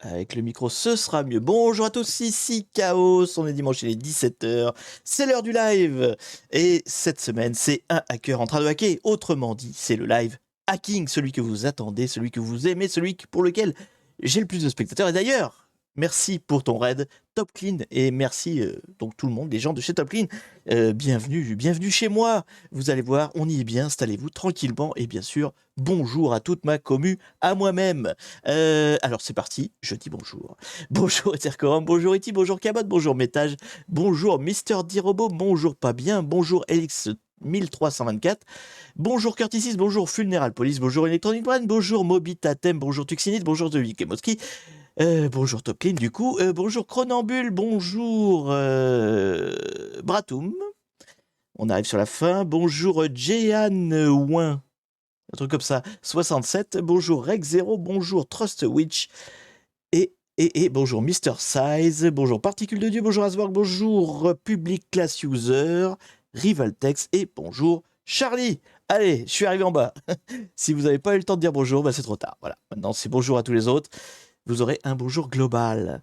avec le micro, ce sera mieux. Bonjour à tous, ici Chaos, on est dimanche, il est 17h, c'est l'heure du live. Et cette semaine, c'est un hacker en train de hacker. Autrement dit, c'est le live hacking, celui que vous attendez, celui que vous aimez, celui pour lequel j'ai le plus de spectateurs. Et d'ailleurs, merci pour ton raid, Top Clean, et merci donc tout le monde, les gens de chez Top Clean. Bienvenue chez moi. Vous allez voir, on y est bien, installez-vous tranquillement. Et bien sûr, bonjour à toute ma commu, à moi-même. Alors c'est parti, je dis bonjour. Bonjour Ethercorum, bonjour Eti, bonjour Cabot, bonjour Métage, bonjour Mister D-Robot, bonjour Pas Bien, bonjour Elix 1324, bonjour Curtisis, bonjour Funeral Police, bonjour Electronic Brand, bonjour Mobitatem, bonjour Tuxinite, bonjour The Kemoski, bonjour Top Clean du coup, bonjour Chronambule, bonjour Bratoum, on arrive sur la fin, bonjour Jehan Ouin, un truc comme ça, 67, bonjour Rex0, bonjour Trust Witch, et bonjour Mister Size, bonjour Particule de Dieu, bonjour Asborg, bonjour Public Class User, Rivaltex, et bonjour Charlie. Allez, je suis arrivé en bas. Si vous n'avez pas eu le temps de dire bonjour, bah c'est trop tard. Voilà, maintenant c'est bonjour à tous les autres. Vous aurez un bonjour global.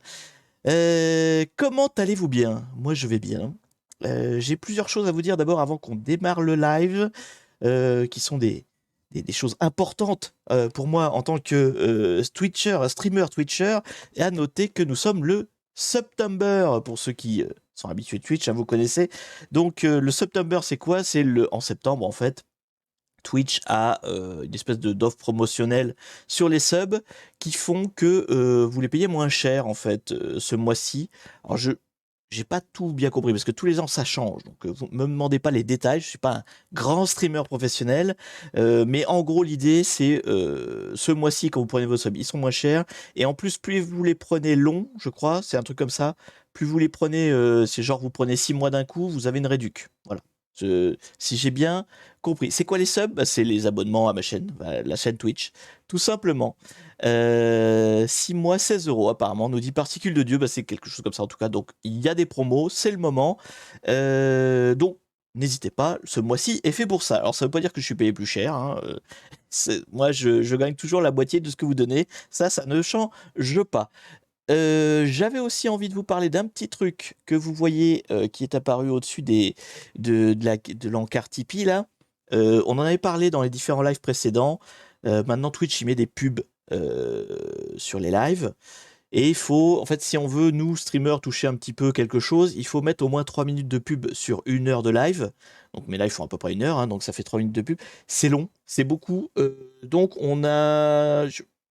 Comment allez-vous bien? Moi je vais bien. J'ai plusieurs choses à vous dire d'abord avant qu'on démarre le live, qui sont des choses importantes pour moi en tant que Twitcher, streamer Twitcher, et à noter que nous sommes le September, pour ceux qui sont habitués de Twitch, hein, vous connaissez. Donc le September, c'est quoi? C'est en septembre, en fait. Twitch a une espèce d'offre promotionnelle sur les subs qui font que vous les payez moins cher, en fait, ce mois-ci. Alors, j'ai pas tout bien compris parce que tous les ans ça change, donc vous me demandez pas les détails, je suis pas un grand streamer professionnel, mais en gros l'idée c'est ce mois-ci quand vous prenez vos subs, ils sont moins chers, et en plus plus vous les prenez longs, je crois, c'est un truc comme ça, plus vous les prenez, c'est genre vous prenez 6 mois d'un coup, vous avez une réduc. Voilà. Si j'ai bien compris. C'est quoi les subs? Bah, c'est les abonnements à ma chaîne, la chaîne Twitch, tout simplement. 6 mois, 16 € apparemment, nous dit Particule de Dieu, bah, c'est quelque chose comme ça en tout cas. Donc il y a des promos, c'est le moment. Donc n'hésitez pas, ce mois-ci est fait pour ça. Alors ça veut pas dire que je suis payé plus cher, hein. Moi je gagne toujours la moitié de ce que vous donnez, ça ne change pas. J'avais aussi envie de vous parler d'un petit truc que vous voyez qui est apparu au-dessus de l'encart Tipeee là. On en avait parlé dans les différents lives précédents. Maintenant Twitch il met des pubs sur les lives. Et il faut, en fait, si on veut, nous, streamers, toucher un petit peu quelque chose, il faut mettre au moins 3 minutes de pub sur 1 heure de live. Donc mes lives font à peu près 1 heure, hein, donc ça fait 3 minutes de pub. C'est long, c'est beaucoup. Donc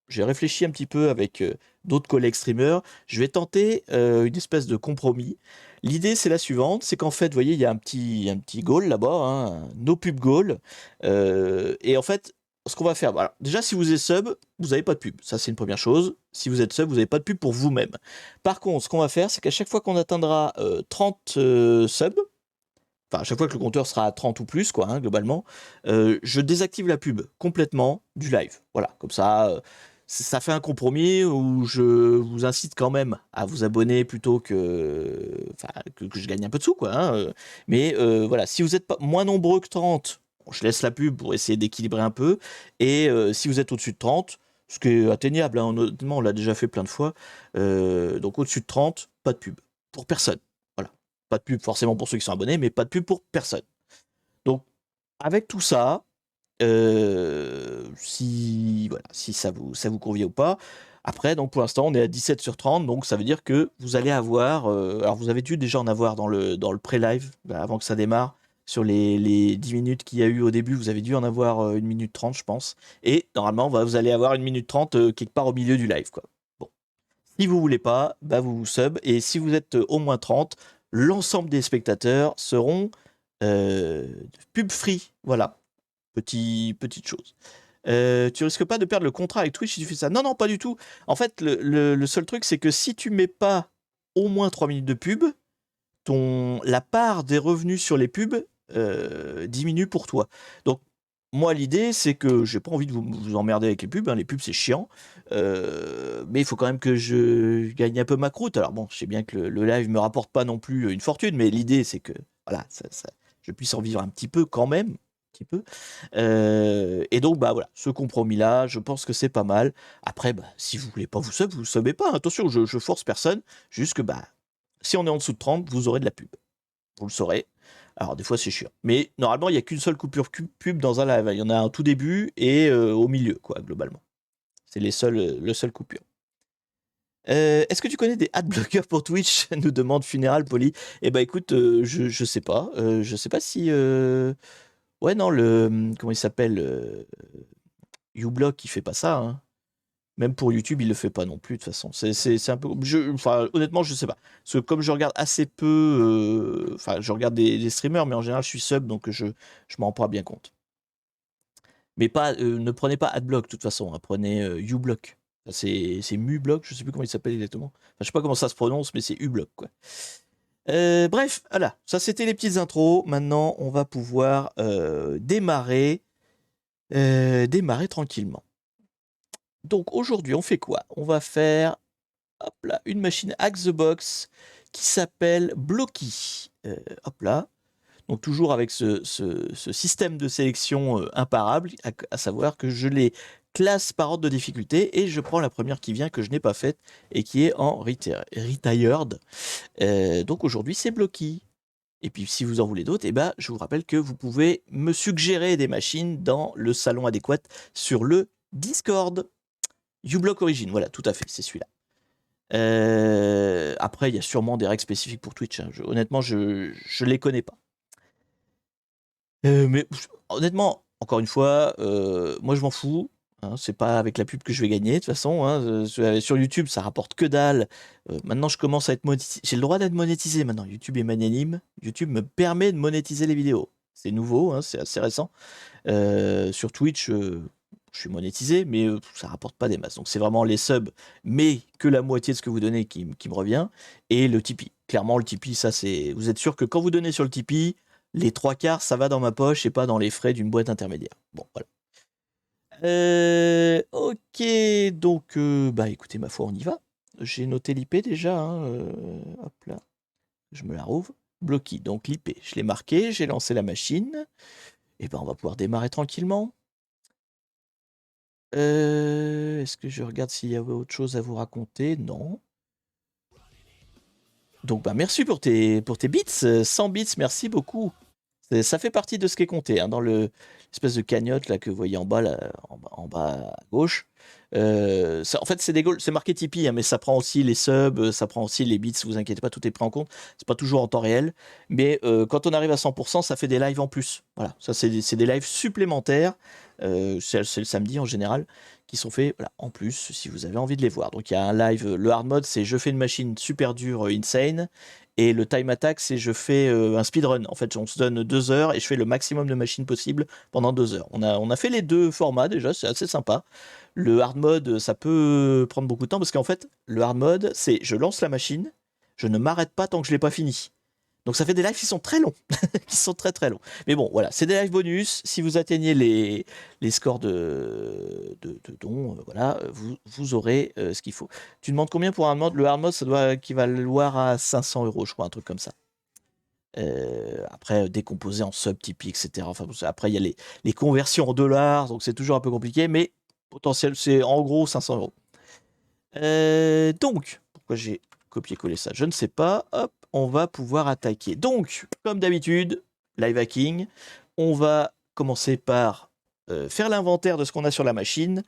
j'ai réfléchi un petit peu avec d'autres collègues streamers. Je vais tenter une espèce de compromis. L'idée, c'est la suivante, c'est qu'en fait, vous voyez, il y a un petit goal là-bas, hein, un no pub goal. Et en fait, ce qu'on va faire, voilà. Déjà, si vous êtes sub, vous n'avez pas de pub. Ça, c'est une première chose. Si vous êtes sub, vous n'avez pas de pub pour vous-même. Par contre, ce qu'on va faire, c'est qu'à chaque fois qu'on atteindra 30 subs, enfin, à chaque fois que le compteur sera à 30 ou plus, quoi, hein, globalement, je désactive la pub complètement du live. Voilà, comme ça, ça fait un compromis où je vous incite quand même à vous abonner plutôt enfin, que je gagne un peu de sous, quoi, hein, mais voilà, si vous êtes pas moins nombreux que 30, bon, je laisse la pub pour essayer d'équilibrer un peu. Et si vous êtes au-dessus de 30, ce qui est atteignable, hein, honnêtement, on l'a déjà fait plein de fois, donc au-dessus de 30, pas de pub pour personne. Voilà. Pas de pub forcément pour ceux qui sont abonnés, mais pas de pub pour personne. Donc, avec tout ça, si ça vous convient ou pas. Après, donc pour l'instant, on est à 17 sur 30, donc ça veut dire que vous allez avoir. Alors, vous avez dû déjà en avoir dans le pré-live, avant que ça démarre. Sur les 10 minutes qu'il y a eu au début, vous avez dû en avoir 1 minute 30, je pense. Et normalement, vous allez avoir 1 minute 30 quelque part au milieu du live, quoi. Bon. Si vous voulez pas, bah vous vous sub. Et si vous êtes au moins 30, l'ensemble des spectateurs seront pub free. Voilà. Petite chose. Tu risques pas de perdre le contrat avec Twitch si tu fais ça. Non, non, pas du tout. En fait, le seul truc, c'est que si tu mets pas au moins 3 minutes de pub, la part des revenus sur les pubs diminue pour toi. Donc, moi, l'idée, c'est que j'ai pas envie de vous emmerder avec les pubs. Hein. Les pubs, c'est chiant. Mais il faut quand même que je gagne un peu ma croûte. Alors bon, je sais bien que le live me rapporte pas non plus une fortune, mais l'idée, c'est que voilà, je puisse en vivre un petit peu quand même. petit peu. Et donc, bah voilà, ce compromis-là, je pense que c'est pas mal. Après, bah, si vous voulez pas vous subez pas. Attention, je force personne. Juste que, bah, si on est en dessous de 30, vous aurez de la pub. Vous le saurez. Alors, des fois, c'est chiant. Mais normalement, il n'y a qu'une seule coupure pub dans un live. Il y en a un tout début et au milieu, quoi, globalement. C'est le seul coupure. Est-ce que tu connais des adblockers pour Twitch? Nous demande Funéral Poli. Eh ben écoute, je sais pas. Je sais pas si. Ouais, non, comment il s'appelle uBlock, il fait pas ça. Hein. Même pour YouTube, il le fait pas non plus, de toute façon. C'est un peu. Enfin, honnêtement, je sais pas. Parce que comme je regarde assez peu. Enfin, je regarde des streamers, mais en général, je suis sub, donc je m'en rends pas bien compte. Mais pas, ne prenez pas Adblock, de toute façon. Hein, prenez uBlock. Enfin, c'est MuBlock, je sais plus comment il s'appelle exactement. Enfin, je sais pas comment ça se prononce, mais c'est uBlock, quoi. Bref, voilà. Ça, c'était les petites intros. Maintenant, on va pouvoir démarrer tranquillement. Donc aujourd'hui, on fait quoi? On va faire hop là, une machine Hack the Box qui s'appelle Blocky. Hop là. Donc toujours avec ce système de sélection imparable, à savoir que je les classe par ordre de difficulté et je prends la première qui vient que je n'ai pas faite et qui est en retired. Donc aujourd'hui, c'est Blocky. Et puis si vous en voulez d'autres, eh ben, je vous rappelle que vous pouvez me suggérer des machines dans le salon adéquat sur le Discord. uBlock Origin, voilà, tout à fait, c'est celui-là. Après, il y a sûrement des règles spécifiques pour Twitch. Hein. Honnêtement, je ne les connais pas. Mais honnêtement, encore une fois, moi je m'en fous. Hein, c'est pas avec la pub que je vais gagner de toute façon. Hein, sur YouTube, ça rapporte que dalle. Maintenant, je commence à être monétisé. J'ai le droit d'être monétisé maintenant. YouTube est magnanime. YouTube me permet de monétiser les vidéos. C'est nouveau, hein, c'est assez récent. Sur Twitch, je suis monétisé, mais ça rapporte pas des masses. Donc c'est vraiment les subs, mais que la moitié de ce que vous donnez qui me revient. Et le Tipeee. Clairement, le Tipeee, ça c'est. Vous êtes sûr que quand vous donnez sur le Tipeee, les 3/4, ça va dans ma poche et pas dans les frais d'une boîte intermédiaire. Bon, voilà. Ok, donc, bah écoutez, ma foi, on y va. J'ai noté l'IP déjà. Hein, hop là, je me la rouvre. Blocky, donc l'IP, je l'ai marqué, j'ai lancé la machine. Et ben, on va pouvoir démarrer tranquillement. Est-ce que je regarde s'il y avait autre chose à vous raconter? Non. Donc, bah, merci pour tes bits. 100 bits, merci beaucoup. Ça fait partie de ce qui est compté hein, dans l'espèce de cagnotte là, que vous voyez en bas, là, en bas à gauche. En fait, c'est marqué Tipeee, hein, mais ça prend aussi les subs, ça prend aussi les bits, vous inquiétez pas, tout est pris en compte. C'est pas toujours en temps réel, mais quand on arrive à 100%, ça fait des lives en plus. Voilà, ça c'est des lives supplémentaires, c'est le samedi en général, qui sont faits voilà, en plus si vous avez envie de les voir. Donc il y a un live, le hard mode, c'est je fais une machine super dure, insane. Et le time attack, c'est je fais un speedrun. En fait, on se donne 2 heures et je fais le maximum de machines possible pendant 2 heures. On a fait les deux formats déjà, c'est assez sympa. Le hard mode, ça peut prendre beaucoup de temps parce qu'en fait, le hard mode, c'est je lance la machine, je ne m'arrête pas tant que je l'ai pas fini. Donc ça fait des lives qui sont très longs, qui sont très très longs. Mais bon, voilà, c'est des lives bonus. Si vous atteignez les scores de dons, voilà, vous aurez ce qu'il faut. Tu demandes combien pour un hard mode? Le hard mode, ça doit équivaloir à 500 €, je crois, un truc comme ça. Après, décomposé en sub, Tipeee, etc. Enfin, après, il y a les conversions en dollars, donc c'est toujours un peu compliqué, mais potentiel, c'est en gros 500 €. Donc, pourquoi j'ai copié-collé ça? Je ne sais pas. Hop, on va pouvoir attaquer. Donc, comme d'habitude, live hacking, on va commencer par faire l'inventaire de ce qu'on a sur la machine.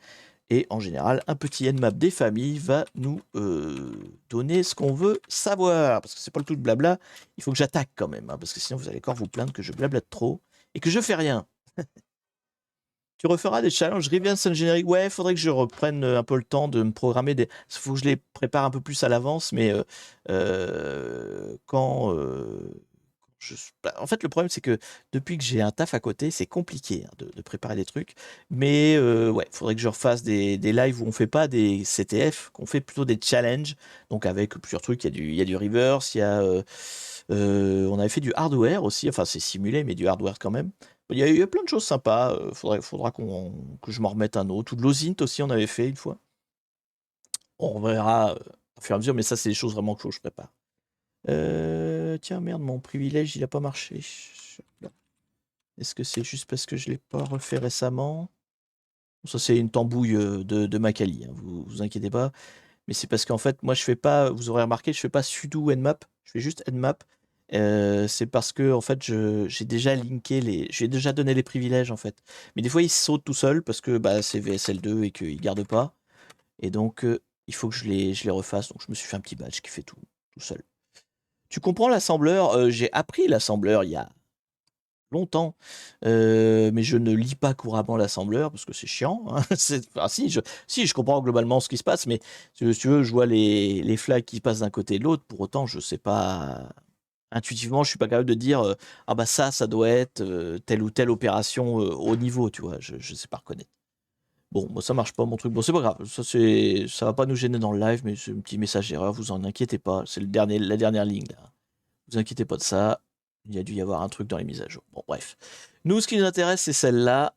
Et en général, un petit nmap des familles va nous donner ce qu'on veut savoir. Parce que c'est pas le tout de blabla. Il faut que j'attaque quand même. Hein, parce que sinon, vous allez encore vous plaindre que je blablate trop et que je fais rien. Tu referas des challenges Reverse Engineering? Ouais, faudrait que je reprenne un peu le temps de me programmer des. Il faut que je les prépare un peu plus à l'avance, mais quand. En fait, le problème, c'est que depuis que j'ai un taf à côté, c'est compliqué hein, de préparer des trucs. Mais ouais, faudrait que je refasse des lives où on fait pas des CTF, qu'on fait plutôt des challenges. Donc avec plusieurs trucs, il y a du reverse, on avait fait du hardware aussi, enfin c'est simulé, mais du hardware quand même. Il y a plein de choses sympas. Faudra que je m'en remette un autre. Ou de l'OSINT aussi, on avait fait une fois. On verra au fur et à mesure, mais ça, c'est des choses vraiment que je prépare. Tiens, merde, mon privilège, il a pas marché. Est-ce que c'est juste parce que je l'ai pas refait récemment? Ça, c'est une tambouille de Macali, hein, vous inquiétez pas. Mais c'est parce qu'en fait, moi, je fais pas, vous aurez remarqué, je fais pas sudo nmap, je fais juste nmap. C'est parce que en fait, j'ai déjà linké j'ai déjà donné les privilèges en fait. Mais des fois, il saute tout seul parce que bah, c'est VSL2 et qu'il garde pas. Et donc, il faut que je les refasse. Donc, je me suis fait un petit badge qui fait tout seul. Tu comprends l'assembleur? J'ai appris l'assembleur il y a longtemps, mais je ne lis pas couramment l'assembleur parce que c'est chiant, hein. Enfin, si, je comprends globalement ce qui se passe, mais si tu veux, je vois les flags qui passent d'un côté et de l'autre. Pour autant, je sais pas intuitivement, je suis pas capable de dire ah bah ça doit être telle ou telle opération au niveau, tu vois. Je sais pas reconnaître. Bon, moi ça marche pas mon truc. Bon, c'est pas grave. Ça va pas nous gêner dans le live, mais c'est un petit message d'erreur. Vous en inquiétez pas. C'est la dernière ligne là. Vous inquiétez pas de ça. Il y a dû y avoir un truc dans les mises à jour. Bon, bref. Nous, ce qui nous intéresse, c'est celle-là.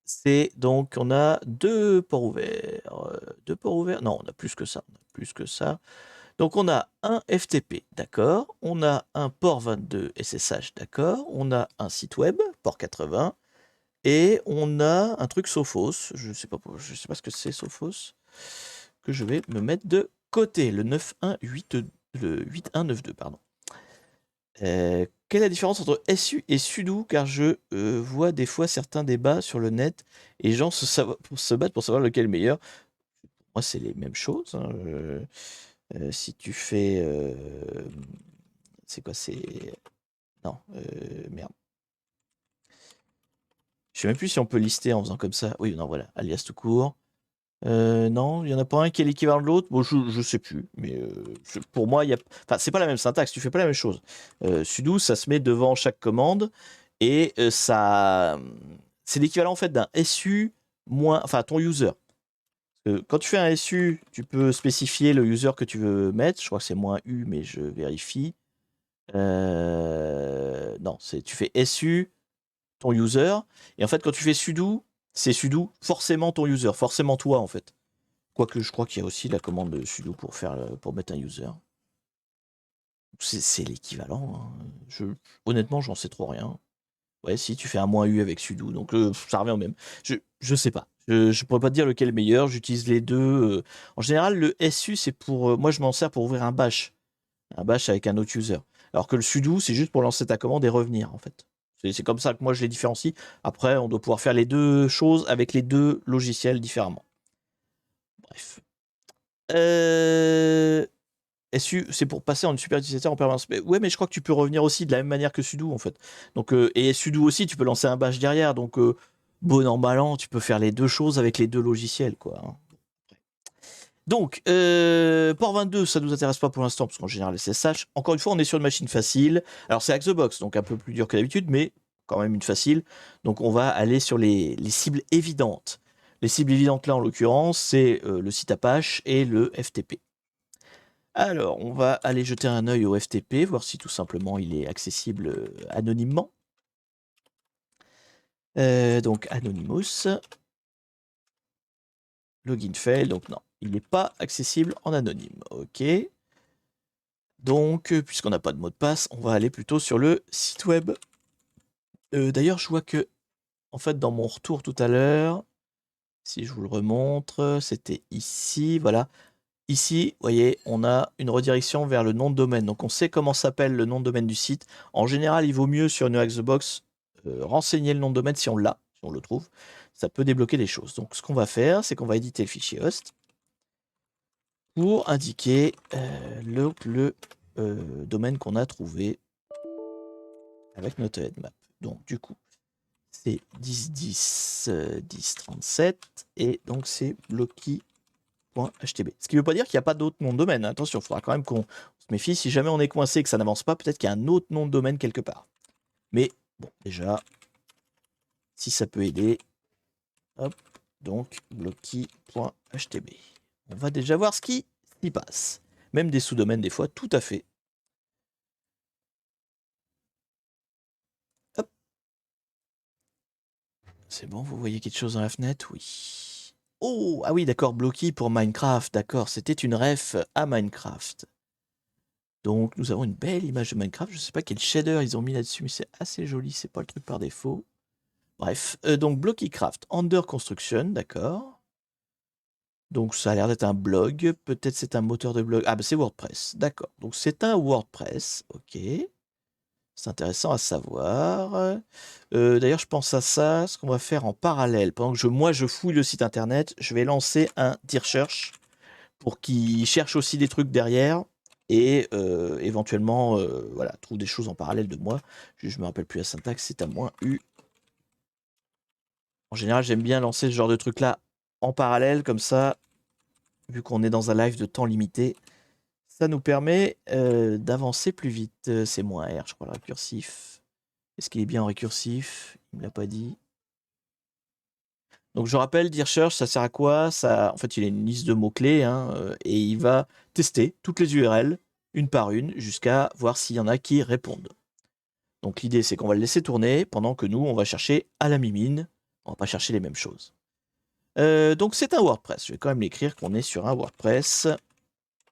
C'est donc, on a deux ports ouverts. Deux ports ouverts? Non, on a plus que ça. On a plus que ça. Donc, on a un FTP, d'accord. On a un port 22 SSH, d'accord. On a un site web, port 80. Et on a un truc Sophos. Je sais pas ce que c'est Sophos. Que je vais me mettre de côté. Le 8192, pardon. Quelle est la différence entre SU et sudo? Car je vois des fois certains débats sur le net et les gens se battent pour savoir lequel est le meilleur. Moi, c'est les mêmes choses, hein. Si tu fais... c'est quoi? C'est... Non, merde. Je sais même plus si on peut lister en faisant comme ça. Oui, non, voilà, alias tout court. Non, il n'y en a pas un qui est l'équivalent de l'autre. Bon, je sais plus, mais pour moi, enfin, c'est pas la même syntaxe, tu fais pas la même chose. Sudo, ça se met devant chaque commande et c'est l'équivalent en fait d'un SU moins, enfin, ton user. Quand tu fais un SU, tu peux spécifier le user que tu veux mettre. Je crois que c'est moins U, mais je vérifie. Non, tu fais SU ton user et en fait, quand tu fais sudo, c'est sudo forcément ton user, forcément toi en fait. Quoique je crois qu'il y a aussi la commande de sudo pour mettre un user. C'est l'équivalent, hein. Honnêtement, j'en sais trop rien. Ouais, si tu fais un -u avec sudo, donc ça revient au même. Je sais pas. Je pourrais pas te dire lequel est le meilleur. J'utilise les deux. En général, le SU, c'est pour. Moi, je m'en sers pour ouvrir un bash. Un bash avec un autre user. Alors que le sudo, c'est juste pour lancer ta commande et revenir, en fait. C'est comme ça que moi, je les différencie. Après, on doit pouvoir faire les deux choses avec les deux logiciels différemment. Bref. SU, c'est pour passer en super utilisateur en permanence. Mais ouais, mais je crois que tu peux revenir aussi de la même manière que sudo en fait. Donc et sudo aussi, tu peux lancer un bash derrière. Donc bon an mal an, tu peux faire les deux choses avec les deux logiciels quoi, hein. Donc port 22, ça nous intéresse pas pour l'instant parce qu'en général SSH. Encore une fois, on est sur une machine facile. Alors c'est Xbox, donc un peu plus dur que d'habitude, mais quand même une facile. Donc on va aller sur les cibles évidentes. Les cibles évidentes là en l'occurrence, c'est le site Apache et le FTP. Alors, on va aller jeter un œil au FTP, voir si tout simplement il est accessible anonymement. Donc, Anonymous. Login fail, donc non, il n'est pas accessible en anonyme. Ok. Donc, puisqu'on n'a pas de mot de passe, on va aller plutôt sur le site web. D'ailleurs, je vois que, en fait, dans mon retour tout à l'heure, si je vous le remontre, c'était ici, voilà. Ici, vous voyez, on a une redirection vers le nom de domaine. Donc, on sait comment s'appelle le nom de domaine du site. En général, il vaut mieux sur une Xbox renseigner le nom de domaine si on l'a, si on le trouve. Ça peut débloquer des choses. Donc, ce qu'on va faire, c'est qu'on va éditer le fichier host pour indiquer le domaine qu'on a trouvé avec notre headmap. Donc, du coup, c'est 10.10, 10.37 et donc c'est blocky.htb. Ce qui ne veut pas dire qu'il n'y a pas d'autres noms de domaine. Attention, il faudra quand même qu'on se méfie. Si jamais on est coincé et que ça n'avance pas, peut-être qu'il y a un autre nom de domaine quelque part. Mais bon, déjà, si ça peut aider, hop, donc blocky.htb. On va déjà voir ce qui s'y passe. Même des sous-domaines, des fois, tout à fait. Hop. C'est bon, vous voyez quelque chose dans la fenêtre? Oui. Oh, ah oui, d'accord, Blocky pour Minecraft, d'accord. C'était une ref à Minecraft. Donc, nous avons une belle image de Minecraft. Je ne sais pas quel shader ils ont mis là-dessus, mais c'est assez joli. C'est pas le truc par défaut. Bref, donc Blockycraft, Under Construction, d'accord. Donc, ça a l'air d'être un blog. Peut-être c'est un moteur de blog. Ah, bah c'est WordPress, d'accord. Donc, c'est un WordPress, ok. C'est intéressant à savoir. D'ailleurs, je pense à ça, ce qu'on va faire en parallèle. Pendant que moi, je fouille le site internet, je vais lancer un Search pour qu'il cherche aussi des trucs derrière et éventuellement voilà, trouve des choses en parallèle de moi. Je me rappelle plus la syntaxe, c'est à moins U. En général, j'aime bien lancer ce genre de truc là en parallèle, comme ça, vu qu'on est dans un live de temps limité, ça nous permet d'avancer plus vite. C'est moins R, je crois, le récursif. Est-ce qu'il est bien en récursif? Il me l'a pas dit. Donc je rappelle, Search, ça sert à quoi? Ça, en fait, il a une liste de mots-clés hein, et il va tester toutes les URL, une par une, jusqu'à voir s'il y en a qui répondent. Donc l'idée, c'est qu'on va le laisser tourner pendant que nous, on va chercher à la mimine. On va pas chercher les mêmes choses. Donc c'est un WordPress. Je vais quand même l'écrire qu'on est sur un WordPress.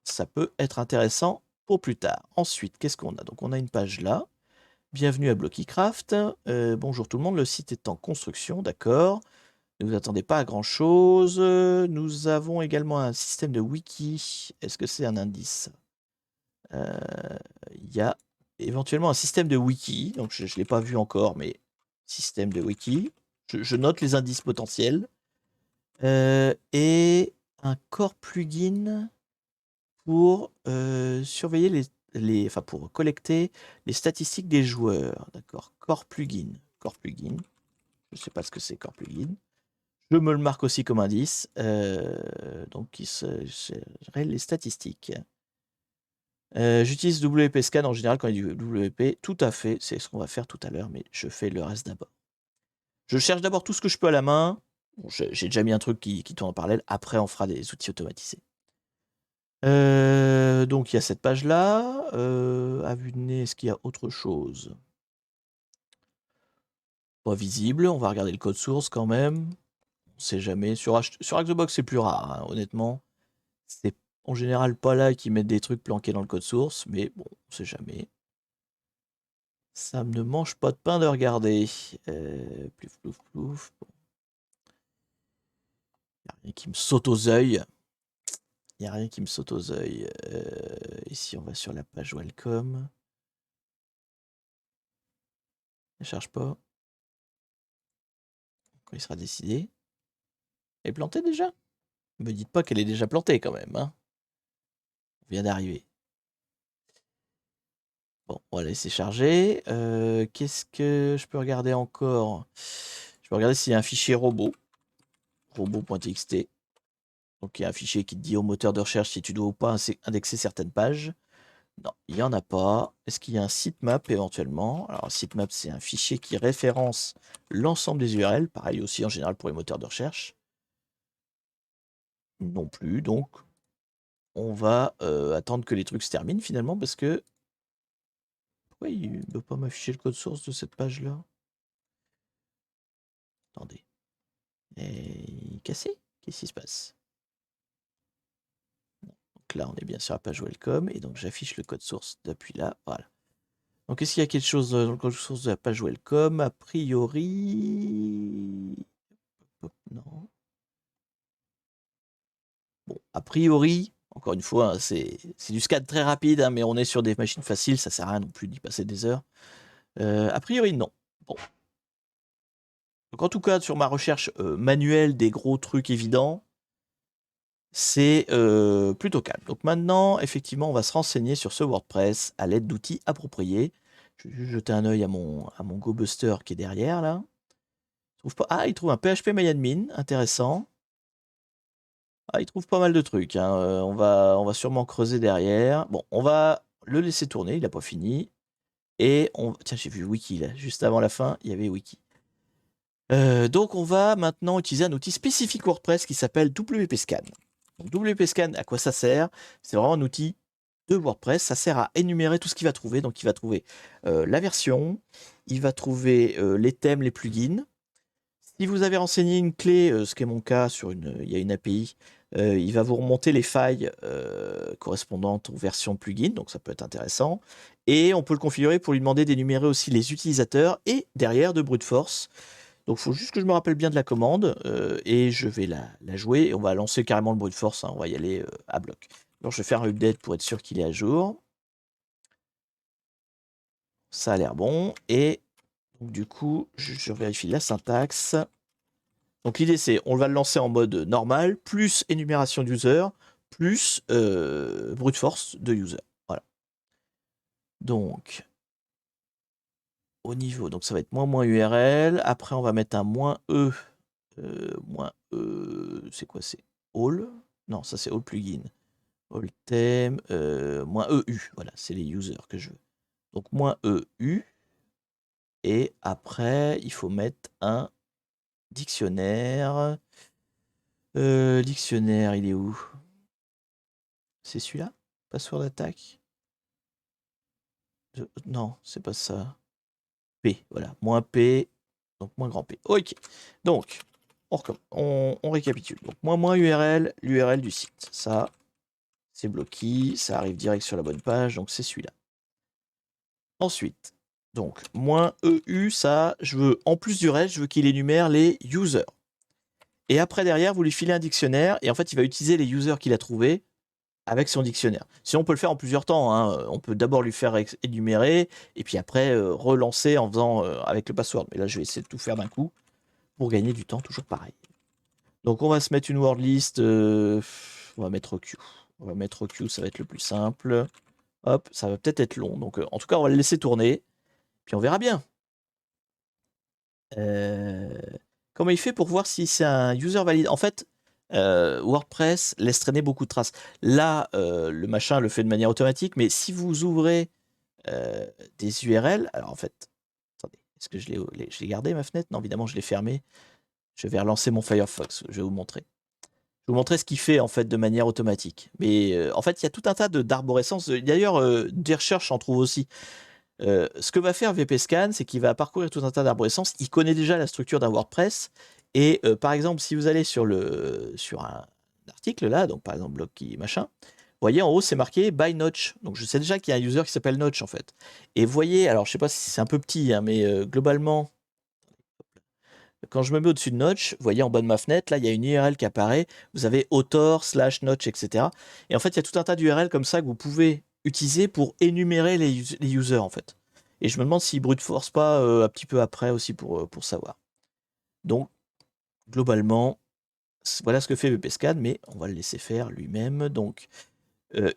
Ça peut être intéressant pour plus tard. Ensuite, qu'est-ce qu'on a? Donc on a une page là. Bienvenue à Blockycraft. Bonjour tout le monde, le site est en construction, d'accord. Ne vous attendez pas à grand chose. Nous avons également un système de wiki. Est-ce que c'est un indice? Il y a éventuellement un système de wiki. Donc je ne l'ai pas vu encore, mais système de wiki. Je note les indices potentiels. Et un core plugin pour surveiller enfin pour collecter les statistiques des joueurs. D'accord. Core plugin. Core plugin. Je ne sais pas ce que c'est core plugin. Je me le marque aussi comme indice. Donc, qui serait les statistiques. J'utilise WP Scan en général quand il y a du WP. Tout à fait, c'est ce qu'on va faire tout à l'heure, mais je fais le reste d'abord. Je cherche d'abord tout ce que je peux à la main. Bon, j'ai déjà mis un truc qui tourne en parallèle. Après, on fera des outils automatisés. Donc, il y a cette page-là. À vue de nez, est-ce qu'il y a autre chose? Pas visible. On va regarder le code source quand même. On sait jamais. Sur Xbox, c'est plus rare, hein, honnêtement. C'est en général pas là qu'ils mettent des trucs planqués dans le code source, mais bon, on sait jamais. Ça ne mange pas de pain de regarder. Plouf, plouf, plouf. Bon. Y a rien qui me saute aux yeux. Il n'y a rien qui me saute aux yeux. Ici, on va sur la page Welcome. Ne cherche pas. Quand il sera décidé. Elle est plantée déjà? Ne me dites pas qu'elle est déjà plantée quand même. Hein. On vient d'arriver. Bon, on va laisser charger. Qu'est-ce que je peux regarder encore? Je peux regarder s'il y a un fichier robot. Robot.txt. Donc il y a un fichier qui te dit au moteur de recherche si tu dois ou pas indexer certaines pages. Non, il n'y en a pas. Est-ce qu'il y a un sitemap éventuellement? Alors un sitemap, c'est un fichier qui référence l'ensemble des URL. Pareil aussi en général pour les moteurs de recherche. Non plus, donc on va attendre que les trucs se terminent finalement parce que... Pourquoi il ne veut pas m'afficher le code source de cette page-là? Attendez. Il est cassé? Qu'est-ce qui se passe? Donc là, on est bien sur la page Welcome et donc j'affiche le code source depuis là. Voilà. Donc, est-ce qu'il y a quelque chose dans le code source de la page Welcome? A priori... Non. Bon, a priori, encore une fois, hein, c'est du scan très rapide, hein, mais on est sur des machines faciles, ça sert à rien non plus d'y passer des heures. A priori, non. Bon. Donc, en tout cas, sur ma recherche manuelle des gros trucs évidents, c'est plutôt calme. Donc maintenant, effectivement, on va se renseigner sur ce WordPress à l'aide d'outils appropriés. Je vais juste jeter un œil à mon GoBuster qui est derrière, là. Trouve pas... Ah, il trouve un PHP-MyAdmin, intéressant. Ah, il trouve pas mal de trucs. Hein. On va sûrement creuser derrière. Bon, on va le laisser tourner, il n'a pas fini. Et on... Tiens, j'ai vu Wiki, là. Juste avant la fin, il y avait Wiki. Donc, on va maintenant utiliser un outil spécifique WordPress qui s'appelle WP-Scan. Donc, WP-Scan, à quoi ça sert? C'est vraiment un outil de WordPress. Ça sert à énumérer tout ce qu'il va trouver. Donc, il va trouver la version, il va trouver les thèmes, les plugins. Si vous avez renseigné une clé, ce qui est mon cas, il y a une API, Il va vous remonter les failles correspondantes aux versions plugin, donc ça peut être intéressant. Et on peut le configurer pour lui demander d'énumérer aussi les utilisateurs et derrière de brute force. Donc il faut juste que je me rappelle bien de la commande et je vais la jouer. Et on va lancer carrément le brute force, hein, on va y aller à bloc. Alors je vais faire un update pour être sûr qu'il est à jour. Ça a l'air bon. Et donc, du coup, je vérifie la syntaxe. Donc l'idée c'est, on va le lancer en mode normal, plus énumération d'user, plus brute force de user. Voilà. Donc, au niveau, donc ça va être moins URL. Après, on va mettre un -e. C'est quoi, c'est all? Non, ça c'est all plugin. All theme, -eu. Voilà, c'est les users que je veux. Donc -eu. Et après, il faut mettre un dictionnaire. Dictionnaire, il est où? C'est celui-là? Password d'attaque? Non, c'est pas ça. P, voilà. -P, donc moins grand P. Ok. Donc, on récapitule. Donc, moins URL, l'URL du site. Ça, c'est bloqué. Ça arrive direct sur la bonne page, donc c'est celui-là. Ensuite, donc, -eu, ça, je veux, en plus du reste, je veux qu'il énumère les users. Et après, derrière, vous lui filez un dictionnaire, et en fait, il va utiliser les users qu'il a trouvés avec son dictionnaire. Si on peut le faire en plusieurs temps, hein. On peut d'abord lui faire énumérer, et puis après, relancer en faisant avec le password. Mais là, je vais essayer de tout faire d'un coup, pour gagner du temps, toujours pareil. Donc, on va se mettre une word list, on va mettre OQ. On va mettre OQ, ça va être le plus simple. Hop, ça va peut-être être long. Donc, en tout cas, on va le laisser tourner, puis on verra bien. Comment il fait pour voir si c'est un user valide? En fait, WordPress laisse traîner beaucoup de traces. Là, le machin le fait de manière automatique, mais si vous ouvrez des URL, alors en fait, attendez, est-ce que je l'ai gardé ma fenêtre? Non, évidemment, je l'ai fermée. Je vais relancer mon Firefox, je vais vous montrer. Je vais vous montrer ce qu'il fait en fait de manière automatique. Mais en fait, il y a tout un tas d'arborescences. D'ailleurs, des recherches en trouvent aussi. Ce que va faire VPScan, c'est qu'il va parcourir tout un tas d'arborescences. Il connaît déjà la structure d'un WordPress. Et par exemple, si vous allez sur un article là, donc par exemple blog qui machin, vous voyez en haut c'est marqué by Notch. Donc je sais déjà qu'il y a un user qui s'appelle Notch en fait. Et vous voyez, alors je sais pas si c'est un peu petit, hein, mais globalement, quand je me mets au-dessus de Notch, vous voyez en bas de ma fenêtre, là il y a une URL qui apparaît. Vous avez author, /Notch, etc. Et en fait, il y a tout un tas d'URL comme ça que vous pouvez utiliser pour énumérer les users en fait. Et je me demande s'il brute force pas un petit peu après aussi pour savoir. Donc, globalement, voilà ce que fait VPScan, mais on va le laisser faire lui-même. Donc,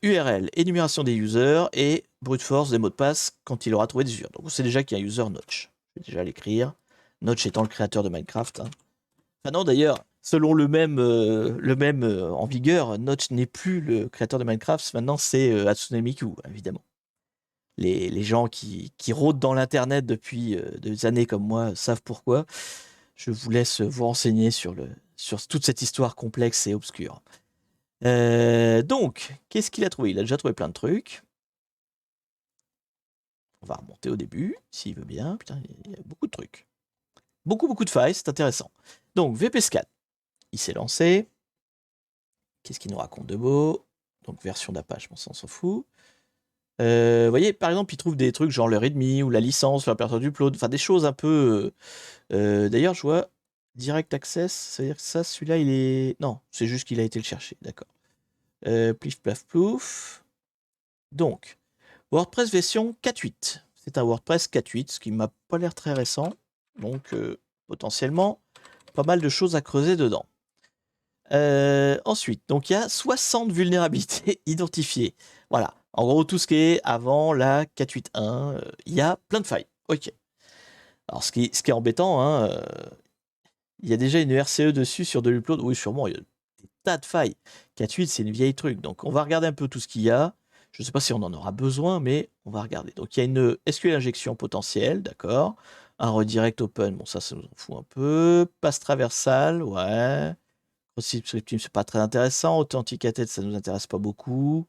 URL, énumération des users et brute force des mots de passe quand il aura trouvé des users. Donc, on sait déjà qu'il y a un user Notch. Je vais déjà l'écrire. Notch étant le créateur de Minecraft. Hein. Enfin non, d'ailleurs, selon le même en vigueur, Notch n'est plus le créateur de Minecraft. Maintenant, c'est Hatsune Miku, évidemment. Les gens qui rôdent dans l'internet depuis des années comme moi savent pourquoi. Je vous laisse vous renseigner sur toute cette histoire complexe et obscure. Donc, qu'est-ce qu'il a trouvé? Il a déjà trouvé plein de trucs. On va remonter au début, s'il veut bien. Putain, il y a beaucoup de trucs. Beaucoup de failles, c'est intéressant. Donc, VPScan, il s'est lancé. Qu'est-ce qu'il nous raconte de beau? Donc, version d'Apache, bon, ça, on s'en fout. Vous voyez, par exemple, il trouve des trucs genre le readme ou la licence, l'aperture du upload, enfin des choses un peu. D'ailleurs, je vois direct access, ça veut dire que ça, celui-là, il est. Non, c'est juste qu'il a été le chercher, d'accord. Plif, plaf, plouf. Donc, WordPress version 4.8. C'est un WordPress 4.8, ce qui m'a pas l'air très récent. Donc, potentiellement, pas mal de choses à creuser dedans. Ensuite, donc il y a 60 vulnérabilités identifiées. Voilà. En gros, tout ce qui est avant la 4.8.1, il y a plein de failles. Ok. Alors, ce qui est embêtant, hein, il y a déjà une RCE dessus sur de l'upload. Oui, sûrement, il y a des tas de failles. 4.8, c'est une vieille truc. Donc, on va regarder un peu tout ce qu'il y a. Je ne sais pas si on en aura besoin, mais on va regarder. Donc, il y a une SQL injection potentielle, d'accord. Un redirect open, bon, ça nous en fout un peu. Passe traversal, ouais. Scripting, c'est pas très intéressant. Authenticated, ça nous intéresse pas beaucoup.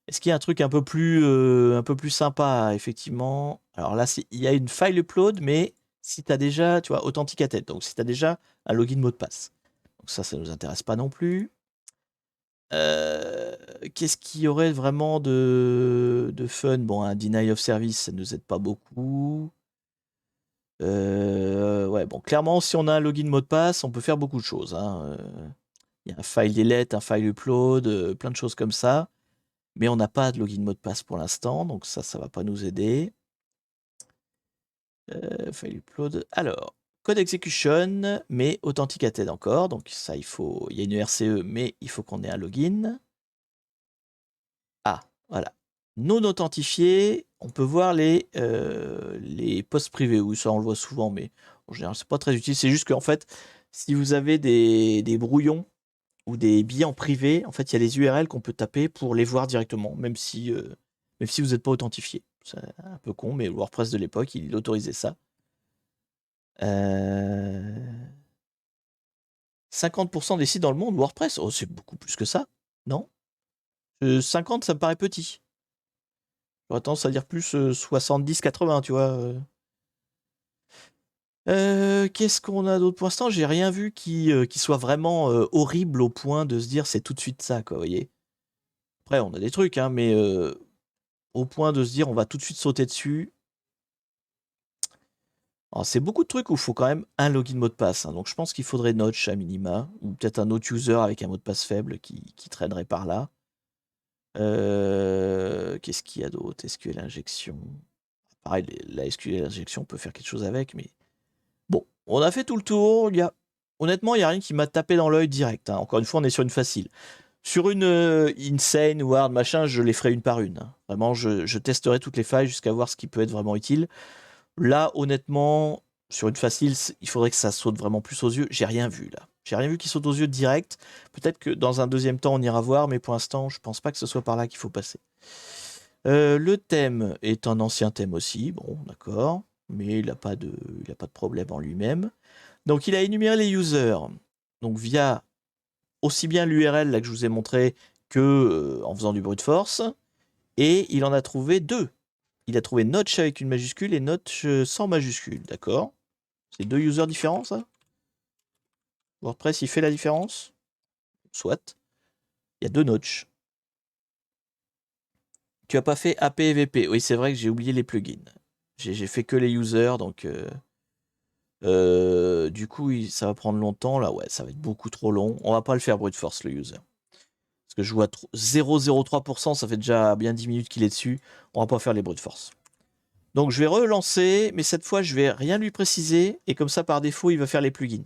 Est-ce qu'il y a un truc un peu plus sympa, effectivement? Alors là, il y a une file upload, mais si tu as déjà, tu vois, Authenticated, donc si tu as déjà un login mot de passe. Donc ça nous intéresse pas non plus. Qu'est-ce qu'il y aurait vraiment de fun? Bon, un deny of service, ça nous aide pas beaucoup. Ouais, bon, clairement, si on a un login mot de passe, on peut faire beaucoup de choses, hein. Il y a un file delete, un file upload, plein de choses comme ça. Mais on n'a pas de login mot de passe pour l'instant, donc ça va pas nous aider. File upload. Alors, code execution, mais authenticated encore. Donc ça, il y a une RCE, mais il faut qu'on ait un login. Ah, voilà. Non authentifié, on peut voir les postes privés. Oui, ça on le voit souvent, mais en général, c'est pas très utile. C'est juste qu'en fait, si vous avez des brouillons ou des billets en privé, en fait, il y a les URL qu'on peut taper pour les voir directement, même si vous n'êtes pas authentifié. C'est un peu con, mais le WordPress de l'époque, il autorisait ça. 50% des sites dans le monde WordPress, oh, c'est beaucoup plus que ça, non? 50, ça me paraît petit. J'aurais tendance à dire plus 70-80, tu vois. Qu'est-ce qu'on a d'autre pour l'instant? J'ai rien vu qui soit vraiment horrible au point de se dire c'est tout de suite ça, quoi, vous voyez. Après, on a des trucs, hein, mais au point de se dire on va tout de suite sauter dessus. Alors, c'est beaucoup de trucs où il faut quand même un login mot de passe, hein, donc je pense qu'il faudrait Notch à minima, ou peut-être un autre user avec un mot de passe faible qui traînerait par là. Qu'est-ce qu'il y a d'autre? SQL injection. Pareil, la SQL injection, on peut faire quelque chose avec, mais bon, on a fait tout le tour. Honnêtement, il n'y a rien qui m'a tapé dans l'œil direct, hein. Encore une fois, on est sur une facile. Sur une insane ou hard machin, je les ferai une par une, hein. Vraiment, je testerai toutes les failles jusqu'à voir ce qui peut être vraiment utile. Là, honnêtement, sur une facile, il faudrait que ça saute vraiment plus aux yeux. J'ai rien vu là. J'ai rien vu qui saute aux yeux direct. Peut-être que dans un deuxième temps, on ira voir, mais pour l'instant, je pense pas que ce soit par là qu'il faut passer. Le thème est un ancien thème aussi, bon, d'accord, mais il n'a pas de problème en lui-même. Donc, il a énuméré les users, donc via aussi bien l'URL là que je vous ai montré que en faisant du brute force, et il en a trouvé deux. Il a trouvé Notch avec une majuscule et Notch sans majuscule, d'accord? C'est deux users différents, ça? WordPress, il fait la différence? Soit. Il y a deux Notch. Tu as pas fait AP et VP. Oui, c'est vrai que j'ai oublié les plugins. J'ai fait que les users, donc du coup, ça va prendre longtemps. Là, ouais, ça va être beaucoup trop long. On va pas le faire brute force, le user. Parce que je vois 0,03%, ça fait déjà bien 10 minutes qu'il est dessus. On va pas faire les brute force. Donc je vais relancer, mais cette fois, je vais rien lui préciser. Et comme ça, par défaut, il va faire les plugins.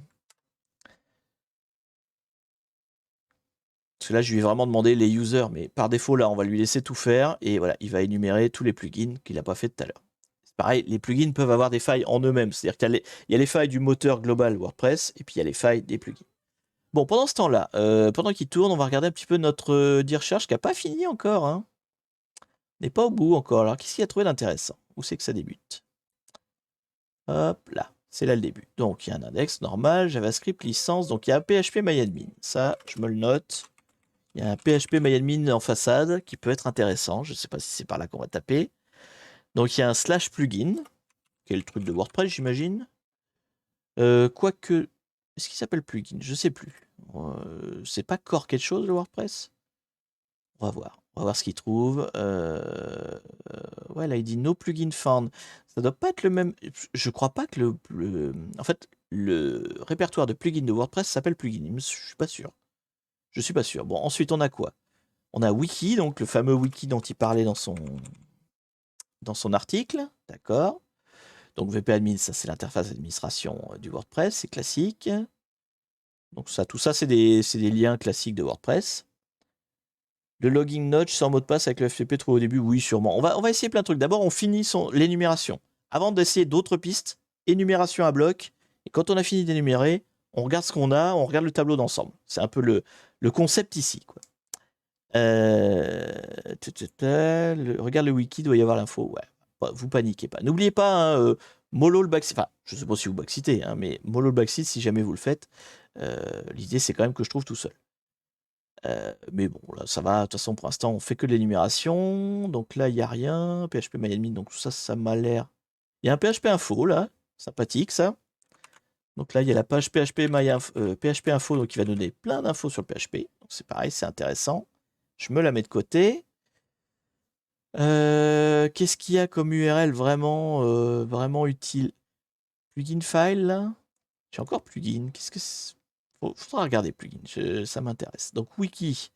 Parce que là, je lui ai vraiment demandé les users, mais par défaut, là, on va lui laisser tout faire. Et voilà, il va énumérer tous les plugins qu'il n'a pas fait tout à l'heure. C'est pareil, les plugins peuvent avoir des failles en eux-mêmes. C'est-à-dire qu'il y a les failles du moteur global WordPress, et puis il y a les failles des plugins. Bon, pendant ce temps-là, pendant qu'il tourne, on va regarder un petit peu notre dire recherche qui n'a pas fini encore, hein. On n'est pas au bout encore. Alors, qu'est-ce qu'il a trouvé d'intéressant? Où c'est que ça débute? Hop là, c'est là le début. Donc, il y a un index normal, JavaScript, licence. Donc, il y a un PHP MyAdmin. Ça, je me le note. Il y a un PHP MyAdmin en façade qui peut être intéressant. Je ne sais pas si c'est par là qu'on va taper. Donc, il y a un slash plugin, qui est le truc de WordPress, j'imagine. Quoique, est-ce qu'il s'appelle plugin? Je ne sais plus. C'est pas core quelque chose, le WordPress? On va voir. On va voir ce qu'il trouve. Ouais, là, il dit no plugin found. Ça doit pas être le même. Je crois pas que en fait, le répertoire de plugins de WordPress s'appelle plugin. Je suis pas sûr. Je suis pas sûr. Bon, ensuite, on a quoi? On a Wiki, donc le fameux Wiki dont il parlait dans son article. D'accord. Donc VP-admin, ça c'est l'interface d'administration du WordPress, c'est classique. Donc ça, tout ça, c'est des liens classiques de WordPress. Le logging notch sans mot de passe avec le FTP trouvé au début, oui, sûrement. On va essayer plein de trucs. D'abord, on finit l'énumération. Avant d'essayer d'autres pistes, énumération à bloc. Et quand on a fini d'énumérer, on regarde ce qu'on a, on regarde le tableau d'ensemble. C'est un peu le concept ici, quoi. Regarde le wiki, il doit y avoir l'info. Ouais, vous paniquez pas. N'oubliez pas, hein, mollo le backseat. Enfin, je sais pas si vous backseatez, hein, mais mollo le backseat, si jamais vous le faites, l'idée c'est quand même que je trouve tout seul. Mais bon, là, ça va. De toute façon, pour l'instant, on fait que de l'énumération. Donc là, il n'y a rien. PHP MyAdmin, donc ça m'a l'air. Il y a un PHP info, là. Sympathique, ça. Donc là, il y a la page PHP Info, donc qui va donner plein d'infos sur le PHP. c'est pareil, c'est intéressant. Je me la mets de côté. Qu'est-ce qu'il y a comme URL vraiment utile? Plugin file, là? J'ai encore plugin. Qu'est-ce que c'est? Faudra regarder plugin, ça m'intéresse. Donc wiki.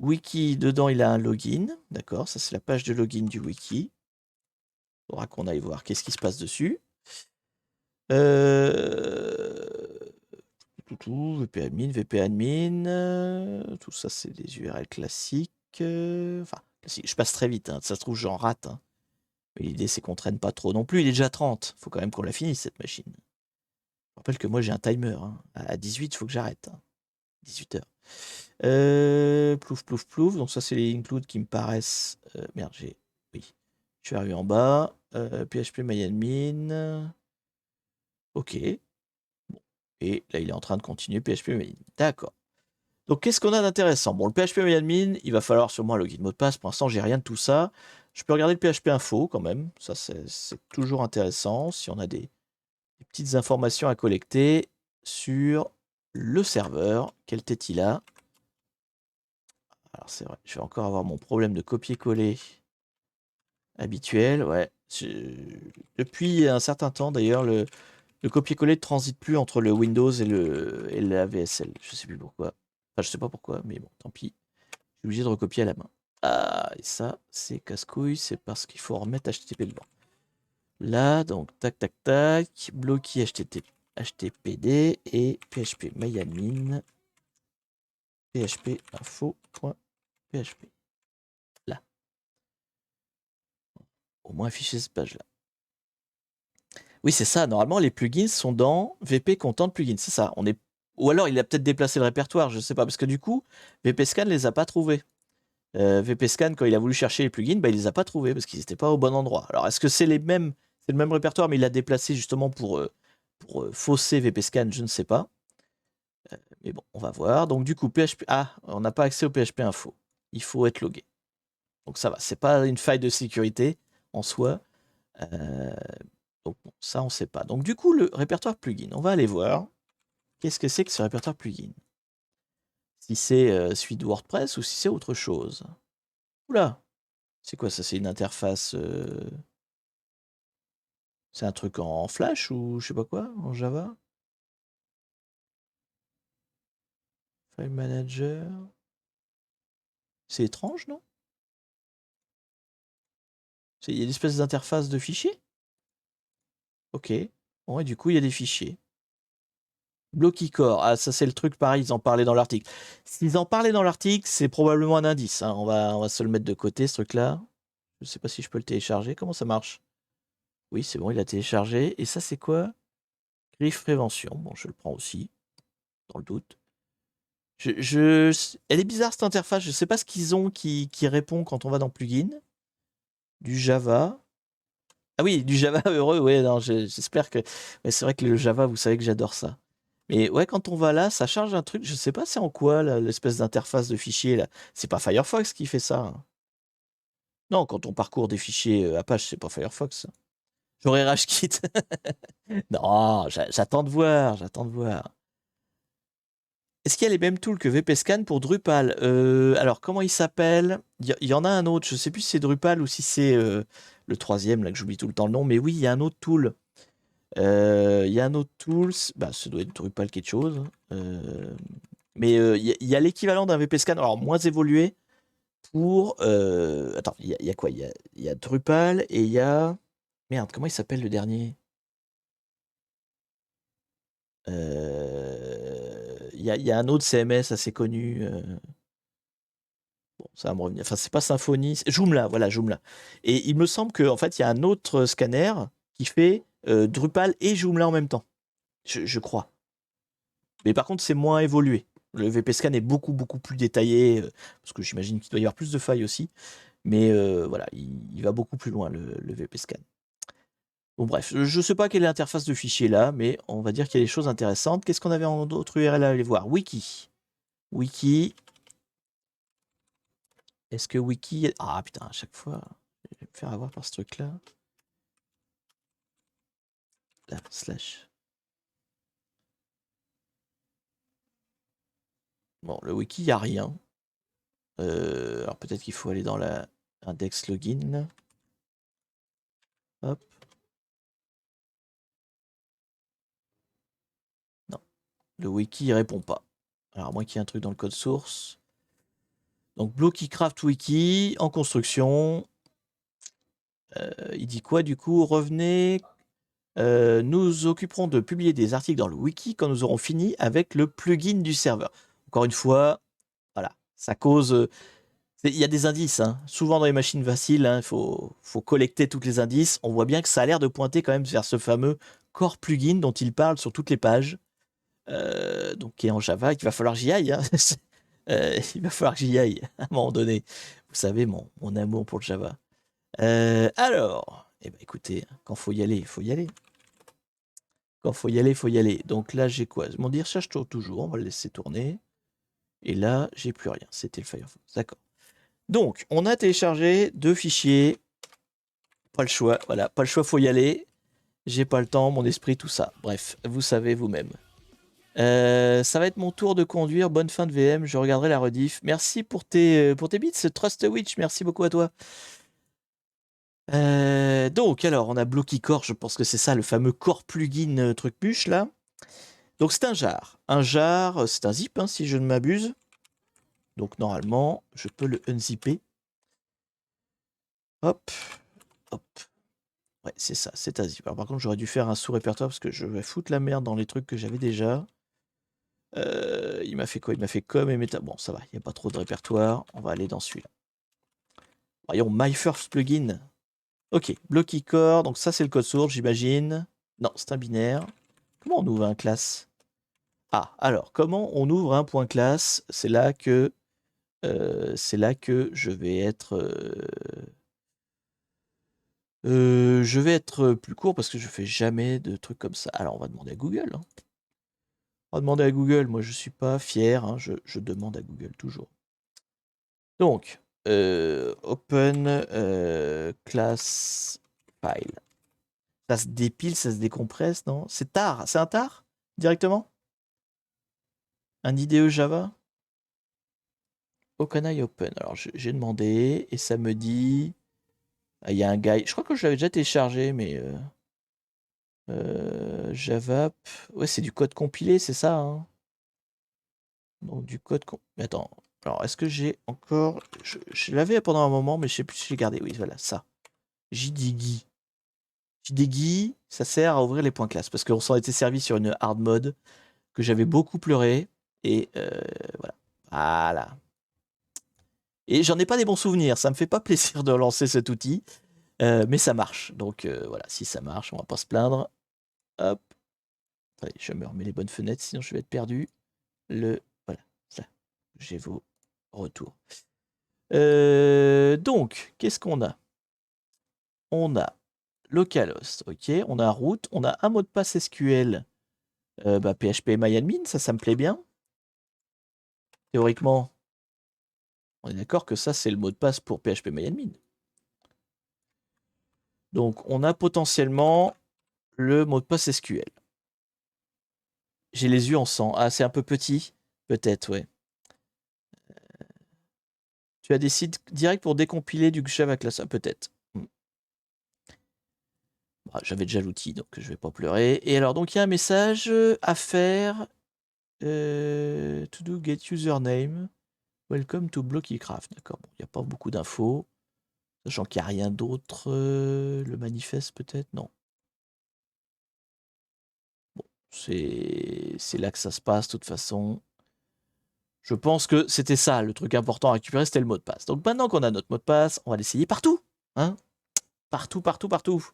Wiki, dedans il a un login. D'accord, ça c'est la page de login du wiki. Faudra qu'on aille voir qu'est-ce qui se passe dessus. VP admin, VP admin. Tout ça c'est des URL classiques. Enfin, classiques. Je passe très vite, hein. Ça se trouve j'en rate, hein. Mais l'idée c'est qu'on traîne pas trop non plus. Il est déjà 30. Faut quand même qu'on la finisse cette machine. Je rappelle que moi j'ai un timer, hein. À 18, il faut que j'arrête, hein. 18 heures. Plouf, plouf, plouf. Donc ça, c'est les includes qui me paraissent... merde, oui. Je suis arrivé en bas. PHP MyAdmin. Ok. Bon. Et là, il est en train de continuer PHP MyAdmin. D'accord. Donc, qu'est-ce qu'on a d'intéressant? Bon, le PHP MyAdmin, il va falloir sûrement un login mot de passe. Pour l'instant, j'ai rien de tout ça. Je peux regarder le PHP info quand même. Ça, c'est toujours intéressant. Si on a des petites informations à collecter sur le serveur. Quelle tête il a? Alors c'est vrai, je vais encore avoir mon problème de copier-coller habituel. Ouais. Depuis un certain temps d'ailleurs, le copier-coller ne transite plus entre le Windows et la VSL. Je sais plus pourquoi. Enfin, je sais pas pourquoi, mais bon, tant pis. Je suis obligé de recopier à la main. Ah, et ça, c'est casse-couille, c'est parce qu'il faut remettre HTTP dedans. Là, donc, tac, tac, tac, bloquer HTTPD et PHP myadmin, php info.php. Là. Au moins afficher cette page-là. Oui, c'est ça. Normalement, les plugins sont dans VP Content Plugins. C'est ça. Ou alors, il a peut-être déplacé le répertoire, je ne sais pas. Parce que du coup, VPScan ne les a pas trouvés. VPScan, quand il a voulu chercher les plugins, bah, il les a pas trouvés parce qu'ils n'étaient pas au bon endroit. Alors, est-ce que c'est le même répertoire, mais il l'a déplacé justement pour fausser VPScan? Je ne sais pas. Mais bon, on va voir. Donc, du coup, PHP... Ah, on n'a pas accès au PHP info. Il faut être logué. Donc, ça va. C'est pas une faille de sécurité en soi. Donc bon, ça, on ne sait pas. Donc du coup, le répertoire plugin, on va aller voir qu'est-ce que c'est que ce répertoire plugin. Si c'est suite WordPress ou si c'est autre chose. Oula, c'est quoi ça? C'est une interface... C'est un truc en Flash ou je sais pas quoi, en Java? File Manager... C'est étrange, non? Il y a une espèce d'interface de fichiers? Ok. Bon, et du coup, il y a des fichiers. Blocky-core, ah ça c'est le truc pareil, ils en parlaient dans l'article. S'ils en parlaient dans l'article, c'est probablement un indice, hein. On va se le mettre de côté, ce truc-là. Je sais pas si je peux le télécharger. Comment ça marche? Oui, c'est bon, il a téléchargé. Et ça, c'est quoi? Griffe prévention. Bon, je le prends aussi, dans le doute. Elle est bizarre cette interface. Je sais pas ce qu'ils ont qui répond quand on va dans plugin. Du Java. Ah oui, du Java heureux. Ouais, non, j'espère que. Ouais, c'est vrai que le Java, vous savez que j'adore ça. Mais ouais, quand on va là, ça charge un truc. Je sais pas c'est en quoi l'espèce d'interface de fichier là. C'est pas Firefox qui fait ça, hein. Non, quand on parcourt des fichiers Apache, c'est pas Firefox. J'aurais rage quitte. Non, j'attends de voir, j'attends de voir. Est-ce qu'il y a les mêmes tools que VPScan pour Drupal? Alors, comment il s'appelle? Il y en a un autre, je ne sais plus si c'est Drupal ou si c'est le troisième, là que j'oublie tout le temps le nom, mais oui, il y a un autre tool. Il y a un autre tool, bah, ça doit être Drupal quelque chose. Mais il y a l'équivalent d'un VPScan, alors moins évolué, pour... attends, il y a quoi? Il y a Drupal et il y a... Merde, comment il s'appelle le dernier? Il y a un autre CMS assez connu. Bon, ça va me revenir. Enfin, c'est pas Symfony, c'est Joomla, voilà, Joomla. Et il me semble qu'en fait, il y a un autre scanner qui fait Drupal et Joomla en même temps. Je crois. Mais par contre, c'est moins évolué. Le VPScan est beaucoup, beaucoup plus détaillé, parce que j'imagine qu'il doit y avoir plus de failles aussi. Mais voilà, il va beaucoup plus loin, le VPScan. Bon, bref, je ne sais pas quelle est l'interface de fichier là, mais on va dire qu'il y a des choses intéressantes. Qu'est-ce qu'on avait en d'autres URL à aller voir? Wiki. Wiki. Est-ce que Wiki... Ah putain, à chaque fois, je vais me faire avoir par ce truc-là. Là, slash. Bon, le wiki, il n'y a rien. Alors peut-être qu'il faut aller dans la index login. Hop. Non, le wiki, il répond pas. Alors à moins qu'il y ait un truc dans le code source. Donc Blockicraft wiki en construction. Il dit quoi du coup? Revenez. Nous occuperons de publier des articles dans le wiki quand nous aurons fini avec le plugin du serveur. Encore une fois, voilà, ça cause. Il y a des indices, hein. Souvent dans les machines faciles, il faut collecter tous les indices. On voit bien que ça a l'air de pointer quand même vers ce fameux core plugin dont il parle sur toutes les pages. Donc qui est en Java, il va falloir que j'y aille. Hein. Il va falloir que j'y aille à un moment donné. Vous savez, mon amour pour le Java. Alors, eh ben, écoutez, quand faut y aller, il faut y aller. Quand faut y aller, il faut y aller. Donc là, j'ai quoi? Mon dire cherche toujours, on va le laisser tourner. Et là, j'ai plus rien. C'était le Firefox. D'accord. Donc, on a téléchargé 2 fichiers. Pas le choix. Voilà, pas le choix, faut y aller. J'ai pas le temps, mon esprit, tout ça. Bref, vous savez vous-même. Ça va être mon tour de conduire. Bonne fin de VM. Je regarderai la rediff. Merci pour tes bits, TrustWitch. Merci beaucoup à toi. Donc, alors, on a Blockcore. Je pense que c'est ça, le fameux core plugin truc bûche là. Donc, c'est un jar. Un jar, c'est un zip, hein, si je ne m'abuse. Donc, normalement, je peux le unzipper. Hop. Hop. Ouais, c'est ça, c'est un zip. Alors, par contre, j'aurais dû faire un sous-répertoire parce que je vais foutre la merde dans les trucs que j'avais déjà. Il m'a fait quoi? Il m'a fait com et méta. Bon, ça va, il n'y a pas trop de répertoire. On va aller dans celui-là. Voyons, My First Plugin. Ok, Blockcore. Donc, ça, c'est le code source, j'imagine. Non, c'est un binaire. Comment on ouvre un classe? Ah, alors, comment on ouvre un point classe? C'est là que je vais être. Je vais être plus court parce que je fais jamais de trucs comme ça. Alors, on va demander à Google. Hein. On va demander à Google. Moi, je suis pas fier. Hein. Je demande à Google toujours. Donc, open class file. Ça se dépile, ça se décompresse, non? C'est tar. C'est un tar directement? Un IDE Java? How can I open? Alors, j'ai demandé et ça me dit. Il y a un guide. Je crois que je l'avais déjà téléchargé, mais. Java. Ouais, c'est du code compilé, c'est ça. Hein. Donc, du code. Mais attends. Alors, est-ce que j'ai encore. Je l'avais pendant un moment, mais je sais plus si j'ai gardé. Oui, voilà, ça. JDGui. JDGui, ça sert à ouvrir les points classe. Parce qu'on s'en était servi sur une hard mode que j'avais beaucoup pleuré. Et voilà. Voilà. Et j'en ai pas des bons souvenirs. Ça me fait pas plaisir de lancer cet outil. Mais ça marche. Donc voilà, si ça marche, on va pas se plaindre. Hop. Allez, je me remets les bonnes fenêtres, sinon je vais être perdu. Voilà, ça. J'ai vos retours. Donc, qu'est-ce qu'on a? On a localhost, ok. On a root, on a un mot de passe SQL. PHP MyAdmin, ça me plaît bien. Théoriquement, on est d'accord que ça, c'est le mot de passe pour PHP MyAdmin. Donc, on a potentiellement le mot de passe SQL. J'ai les yeux en sang. Ah, c'est un peu petit? Peut-être, ouais. Tu as des sites directs pour décompiler du Java class? Ah, peut-être. Bah, j'avais déjà l'outil, donc je vais pas pleurer. Et alors, donc, il y a un message à faire. To do get username. Welcome to Blockicraft. D'accord, bon, il n'y a pas beaucoup d'infos. Sachant qu'il n'y a rien d'autre. Le manifeste, peut-être? Non. Bon, c'est là que ça se passe, de toute façon. Je pense que c'était ça, le truc important à récupérer, c'était le mot de passe. Donc maintenant qu'on a notre mot de passe, on va l'essayer partout. Hein, partout, partout, partout.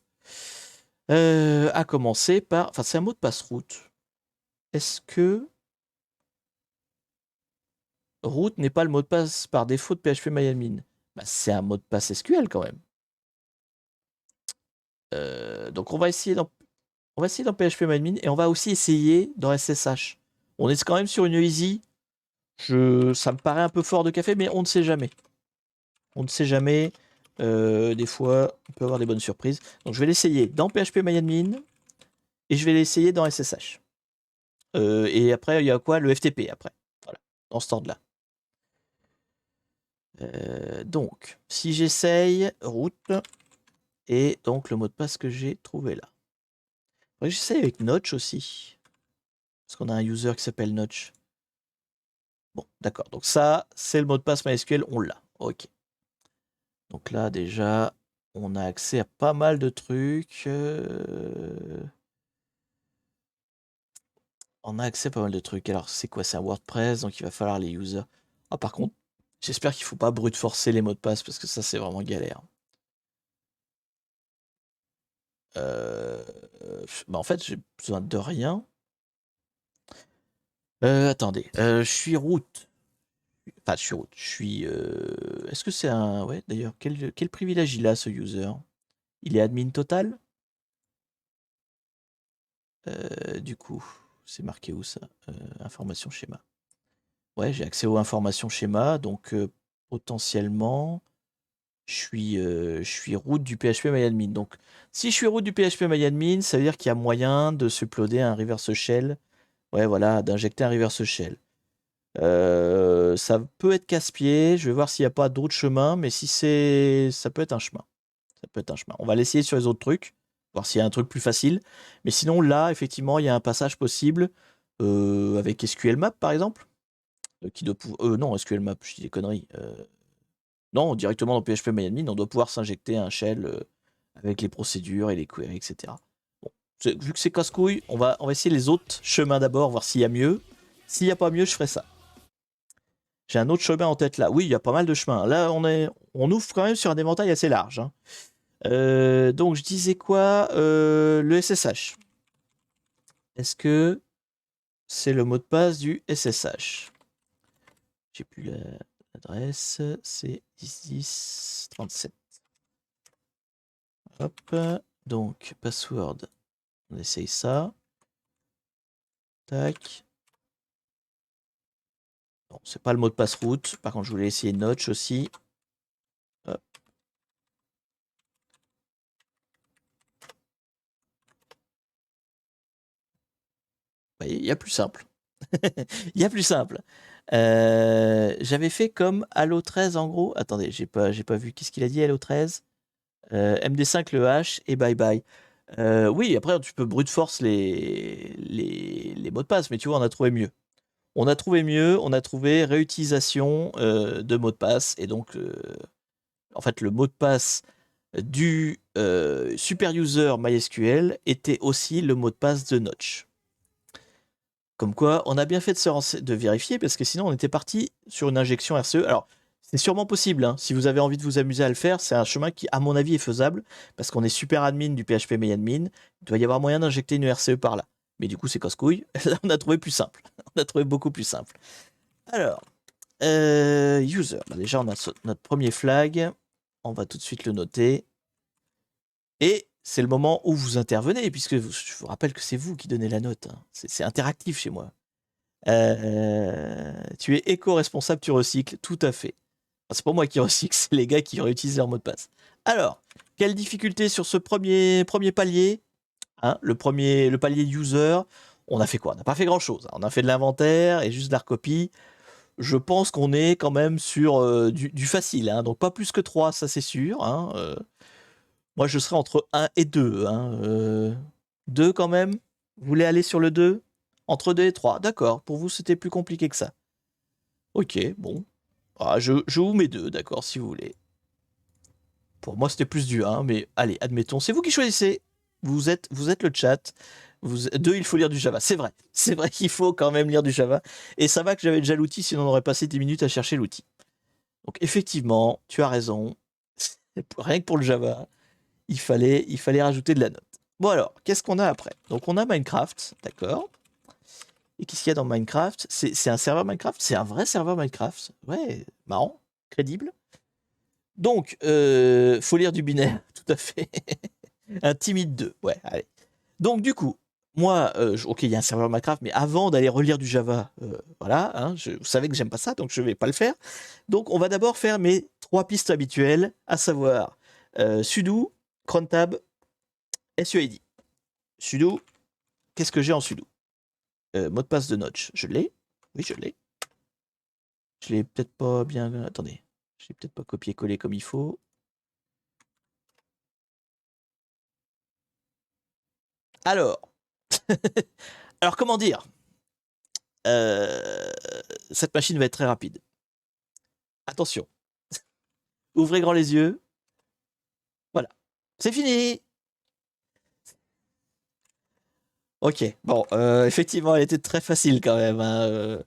À commencer par... Enfin, c'est un mot de passe route. Est-ce que route n'est pas le mot de passe par défaut de PHP MyAdmin? Bah, c'est un mot de passe SQL quand même. Donc on va essayer dans PHP MyAdmin et on va aussi essayer dans SSH. On est quand même sur une easy. Ça me paraît un peu fort de café, mais on ne sait jamais. On ne sait jamais. Des fois, on peut avoir des bonnes surprises. Donc je vais l'essayer dans PHP MyAdmin et je vais l'essayer dans SSH. Et après, il y a quoi? Le FTP après. Voilà. dans cet ordre-là. Donc, si j'essaye route, et donc le mot de passe que j'ai trouvé là. J'essaye avec Notch aussi, parce qu'on a un user qui s'appelle Notch. Bon, d'accord. Donc ça, c'est le mot de passe MySQL, on l'a. Ok. Donc là, déjà, on a accès à pas mal de trucs. On a accès à pas mal de trucs. Alors, c'est quoi? C'est un WordPress, donc il va falloir les users. Ah, par contre, j'espère qu'il ne faut pas brute forcer les mots de passe, parce que ça, c'est vraiment galère. Bah en fait, j'ai besoin de rien. Attendez, je suis route. Enfin, je suis route. Je suis. Est-ce que c'est un. Ouais, d'ailleurs, quel privilège il a, ce user? Il est admin total? Du coup, c'est marqué où ça? Information schéma. Ouais, j'ai accès aux informations schéma, donc potentiellement, je suis root du PHP MyAdmin. Donc, si je suis root du PHP MyAdmin, ça veut dire qu'il y a moyen de s'uploader un reverse shell. Ouais, voilà, d'injecter un reverse shell. Ça peut être casse-pied. Je vais voir s'il n'y a pas d'autres chemins, mais si c'est, ça peut être un chemin. Ça peut être un chemin. On va l'essayer sur les autres trucs, voir s'il y a un truc plus facile. Mais sinon, là, effectivement, il y a un passage possible avec SQLMap, par exemple, qui doit pouvoir. Non, SQLMap, je dis des conneries. Non, directement dans PHP MyAdmin, on doit pouvoir s'injecter un shell avec les procédures et les queries, etc. Bon, vu que c'est casse-couille, on va essayer les autres chemins d'abord, voir s'il y a mieux. S'il n'y a pas mieux, je ferai ça. J'ai un autre chemin en tête là. Oui, il y a pas mal de chemins. Là, on ouvre quand même sur un éventail assez large. Hein. Donc, je disais quoi? Le SSH. Est-ce que c'est le mot de passe du SSH? J'ai plus l'adresse. C'est 101037. Hop. Donc, password. On essaye ça. Tac. Non, c'est pas le mot de passe route. Par contre, je voulais essayer Notch aussi. Hop. Il y a plus simple. Il y a plus simple. J'avais fait comme Halo 13 en gros. Attendez, j'ai pas vu. Qu'est-ce qu'il a dit Halo 13? MD5 le H et bye bye. Oui, après tu peux brute force les mots de passe, mais tu vois, on a trouvé mieux. On a trouvé mieux, on a trouvé réutilisation de mots de passe, et donc en fait le mot de passe du super user MySQL était aussi le mot de passe de Notch. Comme quoi, on a bien fait de vérifier, parce que sinon on était parti sur une injection RCE. Alors, c'est sûrement possible, hein. Si vous avez envie de vous amuser à le faire, c'est un chemin qui, à mon avis, est faisable, parce qu'on est super admin du PHP MyAdmin. Il doit y avoir moyen d'injecter une RCE par là. Mais du coup, c'est casse-couille. Là, on a trouvé plus simple. On a trouvé beaucoup plus simple. Alors, user. Bah, déjà, on a notre premier flag. On va tout de suite le noter. Et c'est le moment où vous intervenez, puisque je vous rappelle que c'est vous qui donnez la note. Hein. C'est interactif chez moi. Tu es éco-responsable, tu recycles, tout à fait. Enfin, c'est pas moi qui recycle, c'est les gars qui réutilisent leur mot de passe. Alors, quelle difficulté sur ce premier palier, hein, le palier user? On a fait quoi? On n'a pas fait grand-chose. On a fait de l'inventaire et juste de la recopie. Je pense qu'on est quand même sur du facile, hein, donc pas plus que 3, ça c'est sûr. Hein, moi, je serais entre 1 et 2. Hein, 2 quand même? Vous voulez aller sur le 2? Entre 2 et 3, d'accord. Pour vous, c'était plus compliqué que ça. Ok, bon. Ah, je vous mets 2, d'accord, si vous voulez. Pour moi, c'était plus du 1, mais allez, admettons. C'est vous qui choisissez. Vous êtes le chat. 2, il faut lire du Java. C'est vrai. C'est vrai qu'il faut quand même lire du Java. Et ça va que j'avais déjà l'outil, sinon on aurait passé 10 minutes à chercher l'outil. Donc, effectivement, tu as raison. Rien que pour le Java, il fallait rajouter de la note. Bon alors, qu'est-ce qu'on a après? Donc on a Minecraft, d'accord. Et qu'est-ce qu'il y a dans Minecraft? C'est un serveur Minecraft? C'est un vrai serveur Minecraft? Ouais, marrant, crédible. Donc, faut lire du binaire, tout à fait. Un timide 2, ouais, allez. Donc du coup, moi, ok, il y a un serveur Minecraft, mais avant d'aller relire du Java, voilà, hein, vous savez que j'aime pas ça, donc je vais pas le faire. Donc on va d'abord faire mes 3 pistes habituelles, à savoir sudo, crontab, suid. Sudo, qu'est-ce que j'ai en sudo? Mot de passe de Notch, je l'ai. Oui, je l'ai. Je l'ai peut-être pas bien... Attendez. Je l'ai peut-être pas copié-collé comme il faut. Alors. Alors, comment dire cette machine va être très rapide. Attention. Ouvrez grand les yeux. Voilà. C'est fini. Ok. Bon, effectivement, elle était très facile quand même. Hein.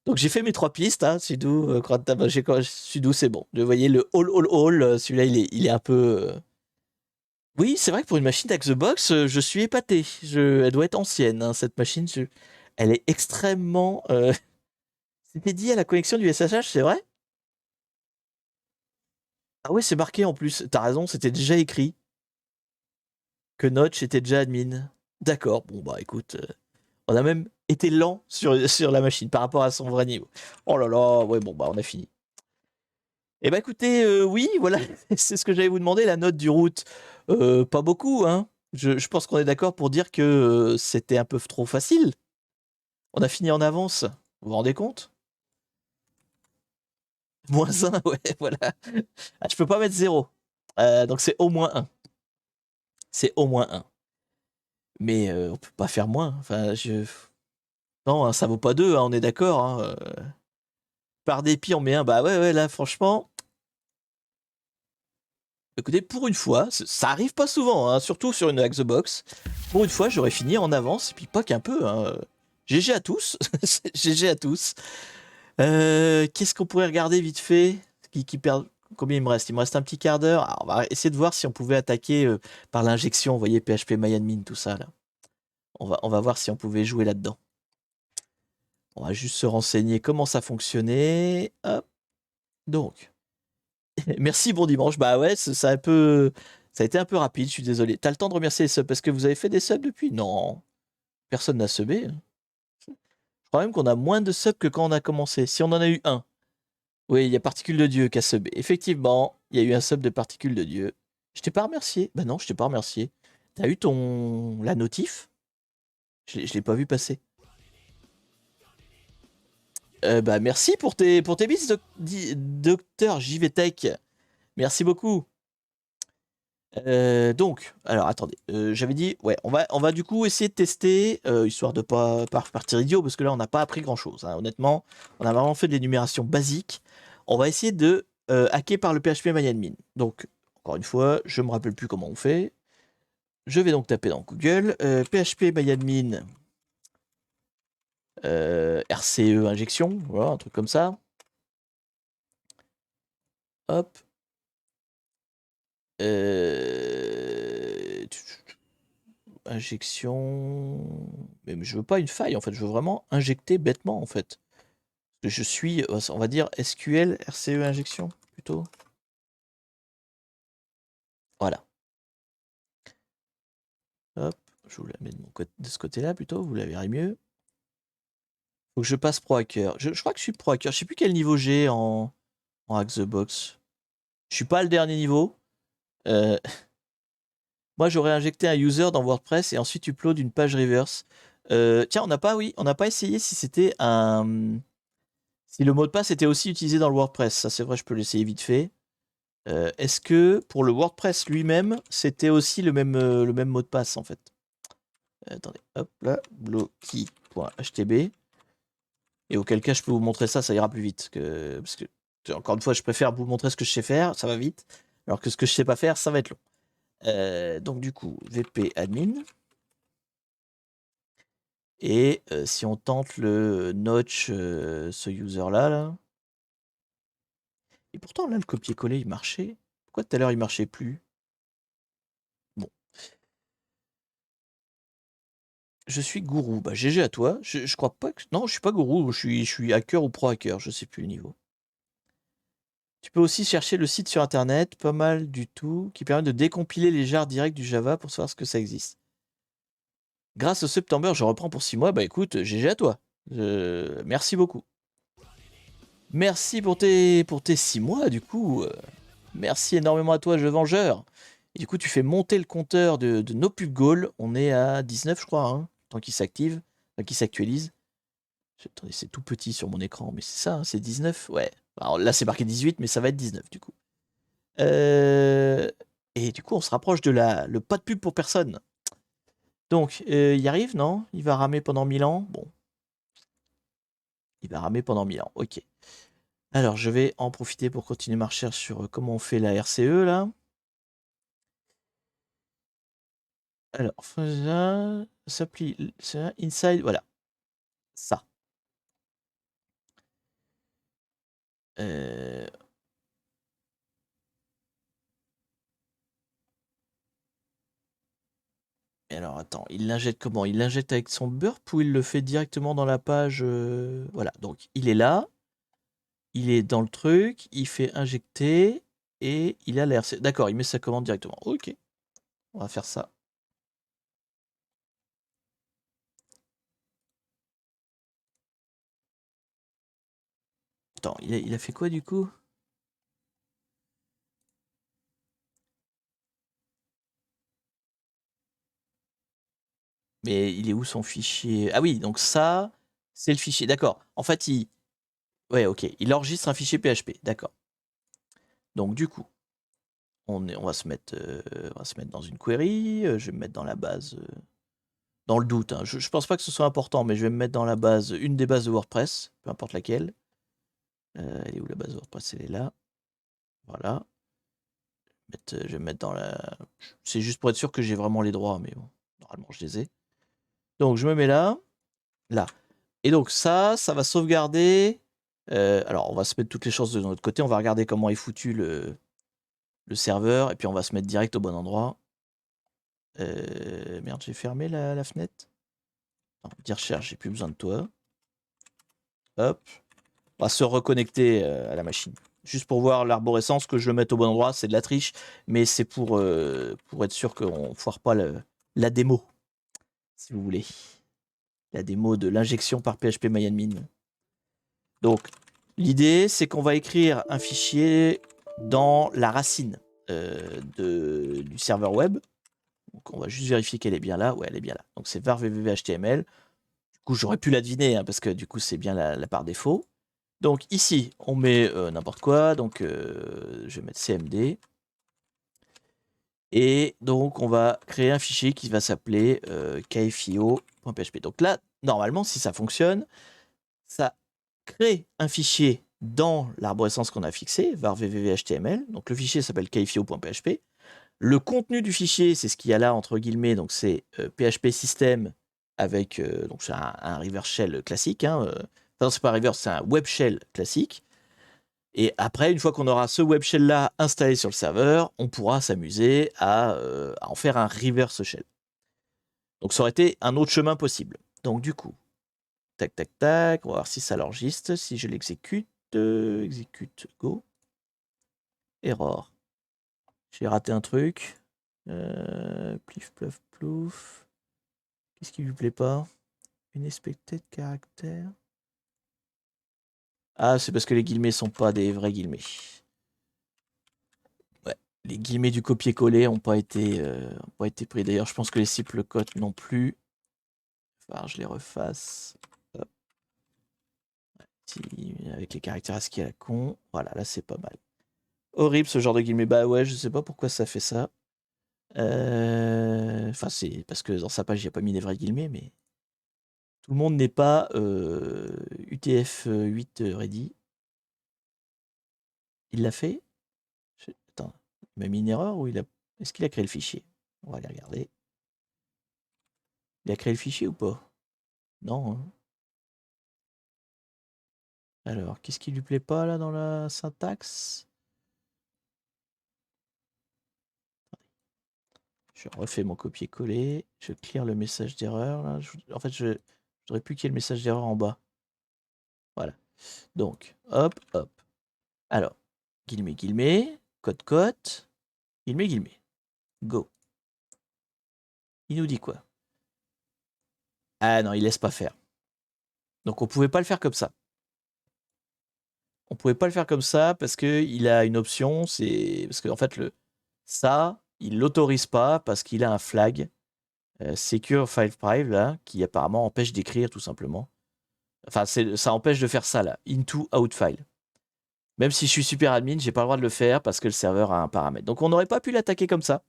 Donc j'ai fait mes 3 pistes. Hein. Sudo, Sudo, c'est bon. Vous voyez le all. Celui-là, il est un peu... Oui, c'est vrai que pour une machine d'Xbox, je suis épaté. Elle doit être ancienne, hein, cette machine. Elle est extrêmement... C'était dit à la connexion du SSH, c'est vrai? Ah ouais, c'est marqué en plus. T'as raison, c'était déjà écrit que Notch était déjà admin. D'accord, bon bah écoute, on a même été lent sur la machine par rapport à son vrai niveau. Oh là là, ouais bon bah on a fini. Eh bah écoutez, oui, voilà, c'est ce que j'allais vous demander, la note du route. Pas beaucoup, hein. Je pense qu'on est d'accord pour dire que c'était un peu trop facile. On a fini en avance, vous vous rendez compte? -1, ouais, voilà. Ah, je peux pas mettre 0. Donc c'est au moins 1. C'est au moins 1. Mais on peut pas faire moins. Enfin, non, hein, ça vaut pas 2, hein, on est d'accord. Hein, par dépit, on met 1. Bah ouais, là, franchement. Écoutez, pour une fois, ça arrive pas souvent, hein, surtout sur une Xbox. Pour une fois, j'aurais fini en avance, et puis pas qu'un peu. Hein. GG à tous. GG à tous. Qu'est-ce qu'on pourrait regarder vite fait qui perd... Combien il me reste? Il me reste un petit quart d'heure. Alors, on va essayer de voir si on pouvait attaquer par l'injection. Vous voyez, PHP-MyAdmin, tout ça, là. On va voir si on pouvait jouer là-dedans. On va juste se renseigner comment ça fonctionnait. Hop. Donc, merci, bon dimanche. Bah ouais, ça a été un peu rapide, je suis désolé. T'as le temps de remercier les subs parce que vous avez fait des subs depuis? Non, personne n'a subé. Je crois même qu'on a moins de subs que quand on a commencé. Si on en a eu un. Oui, il y a Particule de Dieu qui a subé. Effectivement, il y a eu un sub de Particule de Dieu. Je t'ai pas remercié. Bah non, je t'ai pas remercié. T'as eu la notif? Je l'ai pas vu passer. Bah merci pour tes bits, docteur JVTech. Merci beaucoup. Donc, alors attendez, j'avais dit, ouais, on va du coup essayer de tester, histoire de pas partir idiot, parce que là on n'a pas appris grand chose. Hein. Honnêtement, on a vraiment fait de l'énumération basique. On va essayer de hacker par le PHP-MyAdmin. Donc, encore une fois, je me rappelle plus comment on fait. Je vais donc taper dans Google PHP-MyAdmin RCE injection, voilà, un truc comme ça. Hop. Injection. Mais je veux pas une faille en fait, je veux vraiment injecter bêtement en fait. Je suis, on va dire SQL RCE injection plutôt. Voilà. Hop, je vous la mets de ce côté-là plutôt, vous la verrez mieux. Faut que je passe pro hacker. Je crois que je suis pro hacker. Je sais plus quel niveau j'ai en Hack the Box. Je suis pas le dernier niveau. Moi, j'aurais injecté un user dans WordPress et ensuite upload une page reverse. Tiens, on n'a pas essayé si c'était un... Si le mot de passe était aussi utilisé dans le WordPress. Ça, c'est vrai, je peux l'essayer vite fait. Est-ce que pour le WordPress lui-même, c'était aussi le même mot de passe, en fait? Attendez, hop là, blocky.htb. Et auquel cas, je peux vous montrer ça, ça ira plus vite. Parce que, encore une fois, je préfère vous montrer ce que je sais faire, ça va vite. Alors que ce que je sais pas faire, ça va être long. Donc du coup, vp admin. Et si on tente le notch, ce user-là, là. Et pourtant, là, le copier-coller, il marchait. Pourquoi tout à l'heure, il marchait plus? Bon. Je suis gourou. Bah, GG à toi. Je crois pas que... Non, je suis pas gourou. Je suis hacker ou pro-hacker. Je sais plus le niveau. Tu peux aussi chercher le site sur Internet, pas mal du tout, qui permet de décompiler les jars directs du Java pour savoir ce que ça existe. Grâce au September, je reprends pour 6 mois. Bah écoute, GG à toi. Merci beaucoup. Merci pour tes 6 mois, du coup. Merci énormément à toi, jeu vengeur. Et du coup, tu fais monter le compteur de nos pub goals. On est à 19, je crois, hein, tant qu'il s'active, qui s'actualise. Attendez, c'est tout petit sur mon écran, mais c'est ça, hein, c'est 19. Ouais. Alors là, c'est marqué 18, mais ça va être 19 du coup. Et du coup, on se rapproche de le pas de pub pour personne. Donc, il y arrive, non? Il va ramer pendant 1000 ans. Bon. Il va ramer pendant 1000 ans. Ok. Alors, je vais en profiter pour continuer ma recherche sur comment on fait la RCE, là. Alors, ça s'applique. Inside, voilà. Ça. Euh, Et alors, attends, il l'injecte comment? Il l'injecte avec son burp ou il le fait directement dans la page Voilà, donc il est là, il est dans le truc, il fait injecter et il a l'air. D'accord, il met sa commande directement. Ok, on va faire ça. Attends, il a fait quoi du coup? Mais il est où son fichier? Ah oui, donc ça, c'est le fichier. D'accord. En fait, ouais, ok, il enregistre un fichier PHP. D'accord. Donc du coup, on va se mettre, dans une query. Je vais me mettre dans la base. Dans le doute, hein. Je pense pas que ce soit important, mais je vais me mettre dans la base, une des bases de WordPress, peu importe laquelle. Elle est où la base de WordPress? Elle est là. Voilà. Je vais me mettre dans la. C'est juste pour être sûr que j'ai vraiment les droits, mais bon, normalement je les ai. Donc je me mets là, là. Et donc ça va sauvegarder. Alors on va se mettre toutes les choses de notre côté. On va regarder comment est foutu le serveur, et puis on va se mettre direct au bon endroit. Merde, j'ai fermé la fenêtre. Non, dire recherche, j'ai plus besoin de toi. Hop. On va se reconnecter à la machine. Juste pour voir l'arborescence, que je le mette au bon endroit, c'est de la triche, mais c'est pour être sûr qu'on ne foire pas la démo, si vous voulez. La démo de l'injection par PHP-MyAdmin. Donc, l'idée, c'est qu'on va écrire un fichier dans la racine du serveur web. Donc, on va juste vérifier qu'elle est bien là. Ouais, elle est bien là. Donc, c'est var www.html. Du coup, j'aurais pu la deviner, hein, parce que du coup, c'est bien la par défaut. Donc ici, on met n'importe quoi. Donc je vais mettre cmd. Et donc on va créer un fichier qui va s'appeler kfio.php. Donc là, normalement, si ça fonctionne, ça crée un fichier dans l'arborescence qu'on a fixé, var www.html. Donc le fichier s'appelle kfio.php. Le contenu du fichier, c'est ce qu'il y a là entre guillemets. Donc c'est PHP system avec donc c'est un reverse shell classique. Hein, non, c'est pas un reverse, c'est un web shell classique. Et après, une fois qu'on aura ce web shell là installé sur le serveur, on pourra s'amuser à en faire un reverse shell. Donc ça aurait été un autre chemin possible. Donc du coup, tac tac tac, on va voir si ça l'enregistre. Si je l'exécute, exécute, go. Error. J'ai raté un truc. Plif pluf plouf. Qu'est-ce qui lui plaît pas? Une expected caractère. Ah, c'est parce que les guillemets sont pas des vrais guillemets. Ouais, les guillemets du copier-coller n'ont pas été pris. D'ailleurs, je pense que les simples cotes non plus. Enfin, je les refasse. Hop. Avec les caractères ASCII à la con. Voilà, là c'est pas mal. Horrible ce genre de guillemets. Bah ouais, je sais pas pourquoi ça fait ça. Enfin, c'est parce que dans sa page, il n'y a pas mis des vrais guillemets, mais tout le monde n'est pas UTF-8 ready. Il l'a fait? Attends, il m'a mis une erreur ou est-ce qu'il a créé le fichier? On va aller regarder. Il a créé le fichier ou pas? Non, hein. Alors, qu'est-ce qui lui plaît pas là dans la syntaxe? Je refais mon copier-coller. Je clear le message d'erreur là. En fait, j'aurais pu qu'il y ait le message d'erreur en bas. Voilà. Donc, hop, hop. Alors, guillemets, guillemets, cote, guillemets, guillemets. Go. Il nous dit quoi? Ah non, il laisse pas faire. Donc, on pouvait pas le faire comme ça. On pouvait pas le faire comme ça parce qu'il a une option. C'est parce qu'en fait, ça, il l'autorise pas parce qu'il a un flag Secure File Private là, qui apparemment empêche d'écrire tout simplement. Enfin, ça empêche de faire ça là, into out file. Même si je suis super admin, j'ai pas le droit de le faire parce que le serveur a un paramètre. Donc on n'aurait pas pu l'attaquer comme ça.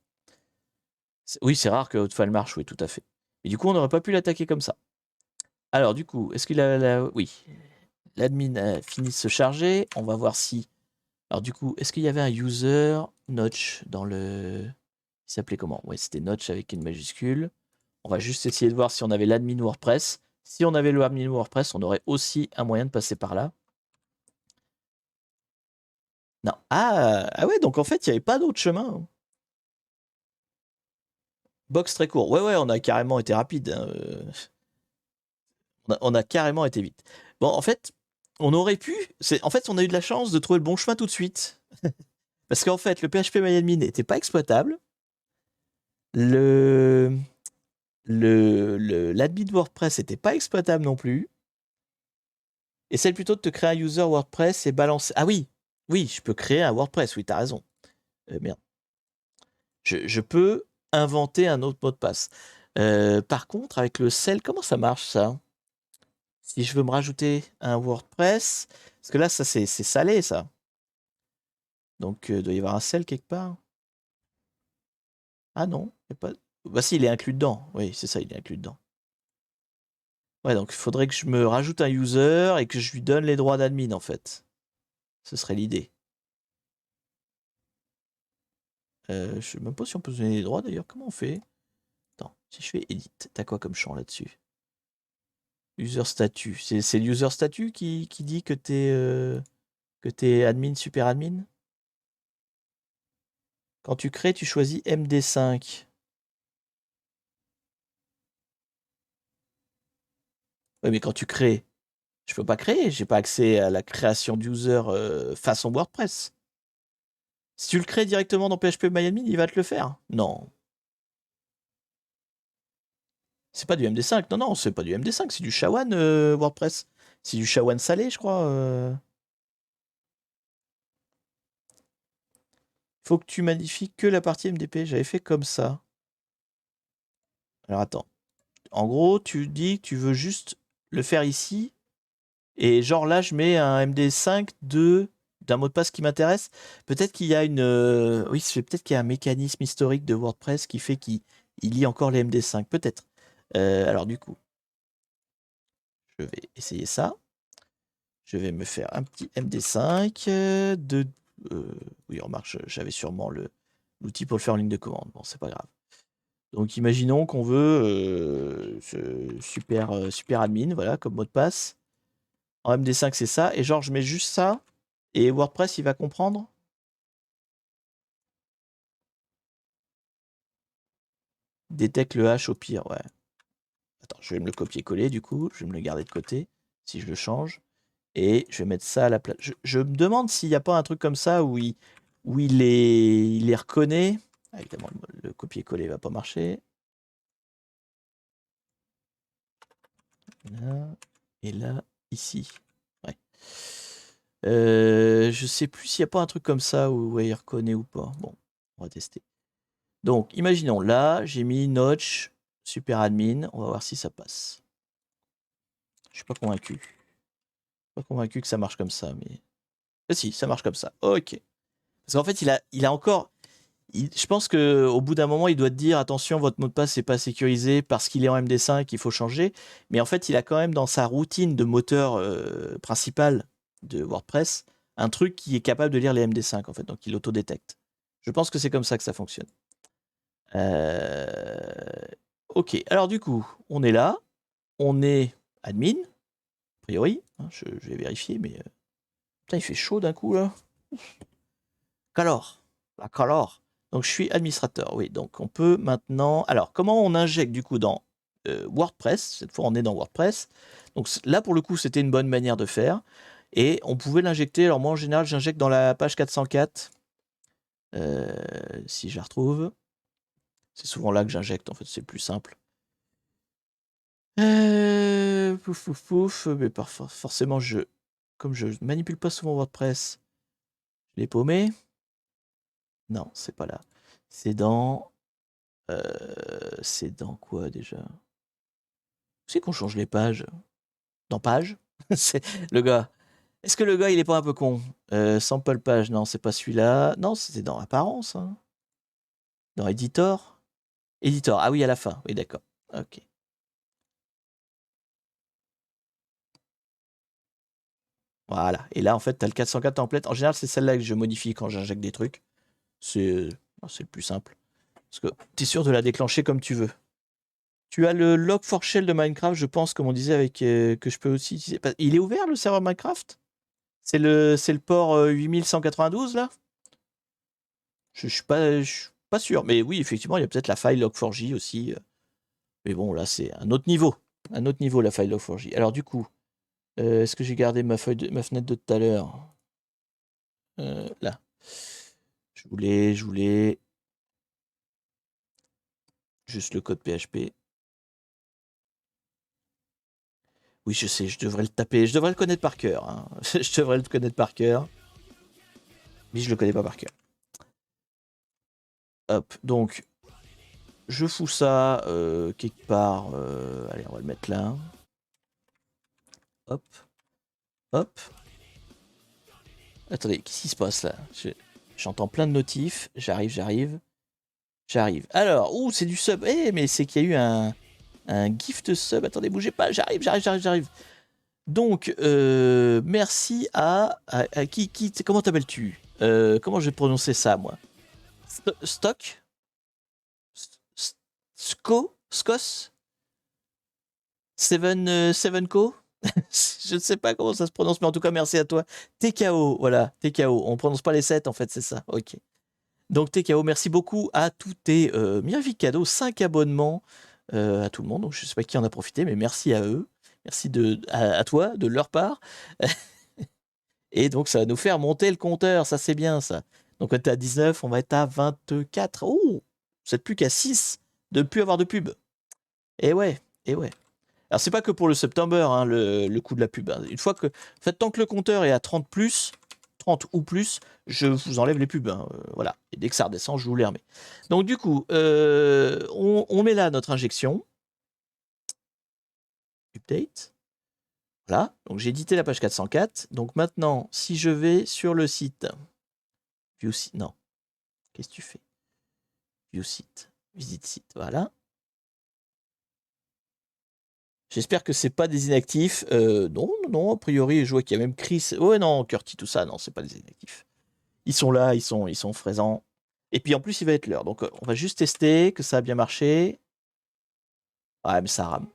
Oui, c'est rare que Outfile marche, oui, tout à fait. Mais du coup, on n'aurait pas pu l'attaquer comme ça. Alors, du coup, est-ce qu'il a... Oui. L'admin a fini de se charger. On va voir si... Alors, du coup, est-ce qu'il y avait un user notch dans le... Il s'appelait comment? Ouais, c'était notch avec une majuscule. On va juste essayer de voir si on avait l'admin WordPress. Si on avait l'admin WordPress, on aurait aussi un moyen de passer par là. Non. Ah ouais, donc en fait, il n'y avait pas d'autre chemin. Box très court. Ouais, on a carrément été rapide. Hein. On a carrément été vite. Bon, en fait, on aurait pu. En fait, on a eu de la chance de trouver le bon chemin tout de suite. Parce qu'en fait, le PHP-MyAdmin n'était pas exploitable. L'admin WordPress n'était pas exploitable non plus. Essaye plutôt de te créer un user WordPress et balancer. Ah oui, je peux créer un WordPress. Oui, t'as raison. Merde. Je peux inventer un autre mot de passe. Par contre, avec le sel, comment ça marche ça? Si je veux me rajouter un WordPress, parce que là, ça c'est salé ça. Donc, il doit y avoir un sel quelque part. Ah non, y a pas... Bah si, il est inclus dedans. Oui, c'est ça, il est inclus dedans. Ouais, donc il faudrait que je me rajoute un user et que je lui donne les droits d'admin en fait. Ce serait l'idée. Je sais même pas si on peut se donner les droits d'ailleurs. Comment on fait? Attends, si je fais edit, t'as quoi comme champ là-dessus? User statut. C'est l'user statut qui dit que t'es admin, super admin? Quand tu crées, tu choisis MD5. Ouais, mais quand tu crées, je peux pas créer. J'ai pas accès à la création d'user façon WordPress. Si tu le crées directement dans PHP-MyAdmin, il va te le faire. Non. C'est pas du MD5. Non, c'est pas du MD5. C'est du SHA-1 WordPress. C'est du SHA-1 salé, je crois. Faut que tu modifies que la partie MDP. J'avais fait comme ça. Alors attends. En gros, tu dis que tu veux juste le faire ici. Et genre là, je mets un MD5 d'un mot de passe qui m'intéresse. Peut-être qu'il y a une... oui, peut-être qu'il y a un mécanisme historique de WordPress qui fait qu'il lit encore les MD5. Peut-être. Alors du coup, je vais essayer ça. Je vais me faire un petit MD5 oui, remarque, j'avais sûrement l'outil pour le faire en ligne de commande. Bon, c'est pas grave. Donc, imaginons qu'on veut super admin, voilà, comme mot de passe. En MD5, c'est ça. Et genre, je mets juste ça. Et WordPress, il va comprendre. Détecte le hash au pire, ouais. Attends, je vais me le copier-coller, du coup. Je vais me le garder de côté, si je le change. Et je vais mettre ça à la place. Je me demande s'il n'y a pas un truc comme ça où il les reconnaît. Ah, évidemment, le copier-coller va pas marcher. Là, et là, ici. Ouais. Je sais plus s'il n'y a pas un truc comme ça où ouais, il reconnaît ou pas. Bon, on va tester. Donc, imaginons, là, j'ai mis Notch, super admin. On va voir si ça passe. Je suis pas convaincu. Pas convaincu que ça marche comme ça, mais... Ah, si, ça marche comme ça. Ok. Parce qu'en fait, il a encore... je pense qu'au bout d'un moment, il doit te dire attention, votre mot de passe n'est pas sécurisé parce qu'il est en MD5, il faut changer. Mais en fait, il a quand même dans sa routine de moteur principal de WordPress un truc qui est capable de lire les MD5 en fait, donc il autodétecte. Je pense que c'est comme ça que ça fonctionne. Ok, alors du coup, on est là, on est admin, a priori. Hein, je vais vérifier, mais putain, il fait chaud d'un coup là. Calor, la calor. Donc je suis administrateur, oui. Donc on peut maintenant... Alors comment on injecte du coup dans WordPress? Cette fois on est dans WordPress. Donc là pour le coup c'était une bonne manière de faire. Et on pouvait l'injecter, alors moi en général j'injecte dans la page 404. Si je la retrouve. C'est souvent là que j'injecte en fait, c'est plus simple. Mais forcément comme je manipule pas souvent WordPress, je l'ai paumé. Non, c'est pas là. C'est dans... c'est dans quoi déjà? C'est qu'on change les pages. Dans page? C'est le gars. Est-ce que le gars, il est pas un peu con? Sample page, non, c'est pas celui-là. Non, c'était dans Apparence, hein. Dans Editor. Editor, ah oui, à la fin. Oui, d'accord. Ok. Voilà. Et là, en fait, tu as le 404 template. En général, c'est celle-là que je modifie quand j'injecte des trucs. C'est le plus simple. Parce que tu es sûr de la déclencher comme tu veux. Tu as le log4shell de Minecraft, je pense, comme on disait, avec que je peux aussi utiliser. Il est ouvert, le serveur Minecraft? C'est le port 8192, là? Je suis pas sûr. Mais oui, effectivement, il y a peut-être la file log4j aussi. Mais bon, là, c'est un autre niveau. Un autre niveau, la file log4j. Alors, du coup, est-ce que j'ai gardé ma fenêtre de tout à l'heure? Là. Je voulais juste le code PHP. Oui, je sais, je devrais le taper. Je devrais le connaître par cœur, hein. Je devrais le connaître par cœur. Mais je le connais pas par cœur. Hop, donc, je fous ça quelque part. Allez, on va le mettre là. Hop, hop. Attendez, qu'est-ce qui se passe là? J'entends plein de notifs. J'arrive. Alors, c'est du sub. Mais c'est qu'il y a eu un gift sub. Attendez, bougez pas. J'arrive. Donc, merci à qui comment t'appelles-tu? Comment je vais prononcer ça, moi? Stock? Scos? Sevenco? Je ne sais pas comment ça se prononce, mais en tout cas, merci à toi. TKO, voilà, TKO. On prononce pas les 7, en fait, c'est ça. Ok. Donc, TKO, merci beaucoup à tous tes merveilleux cadeaux. 5 abonnements à tout le monde. Donc, je ne sais pas qui en a profité, mais merci à eux. Merci à toi, de leur part. Et donc, ça va nous faire monter le compteur. Ça, c'est bien, ça. Donc, on était à 19, on va être à 24. Oh, vous n'êtes plus qu'à 6 de ne plus avoir de pub. Et ouais. Alors, c'est pas que pour le September, hein, le coût de la pub. Hein. Une fois que, en fait, tant que le compteur est à 30 ou plus, je vous enlève les pubs. Hein, voilà. Et dès que ça redescend, je vous les remets. Donc, du coup, on met là notre injection. Update. Voilà. Donc, j'ai édité la page 404. Donc, maintenant, si je vais sur le site. View site. Non. Qu'est-ce que tu fais? View site. Visite site. Voilà. J'espère que c'est pas des inactifs. Non, a priori, je vois qu'il y a même Chris. Ouais, non, Curti, tout ça, non, c'est pas des inactifs. Ils sont là, ils sont présents. Et puis en plus, il va être l'heure. Donc on va juste tester que ça a bien marché. Ouais, mais ça rame.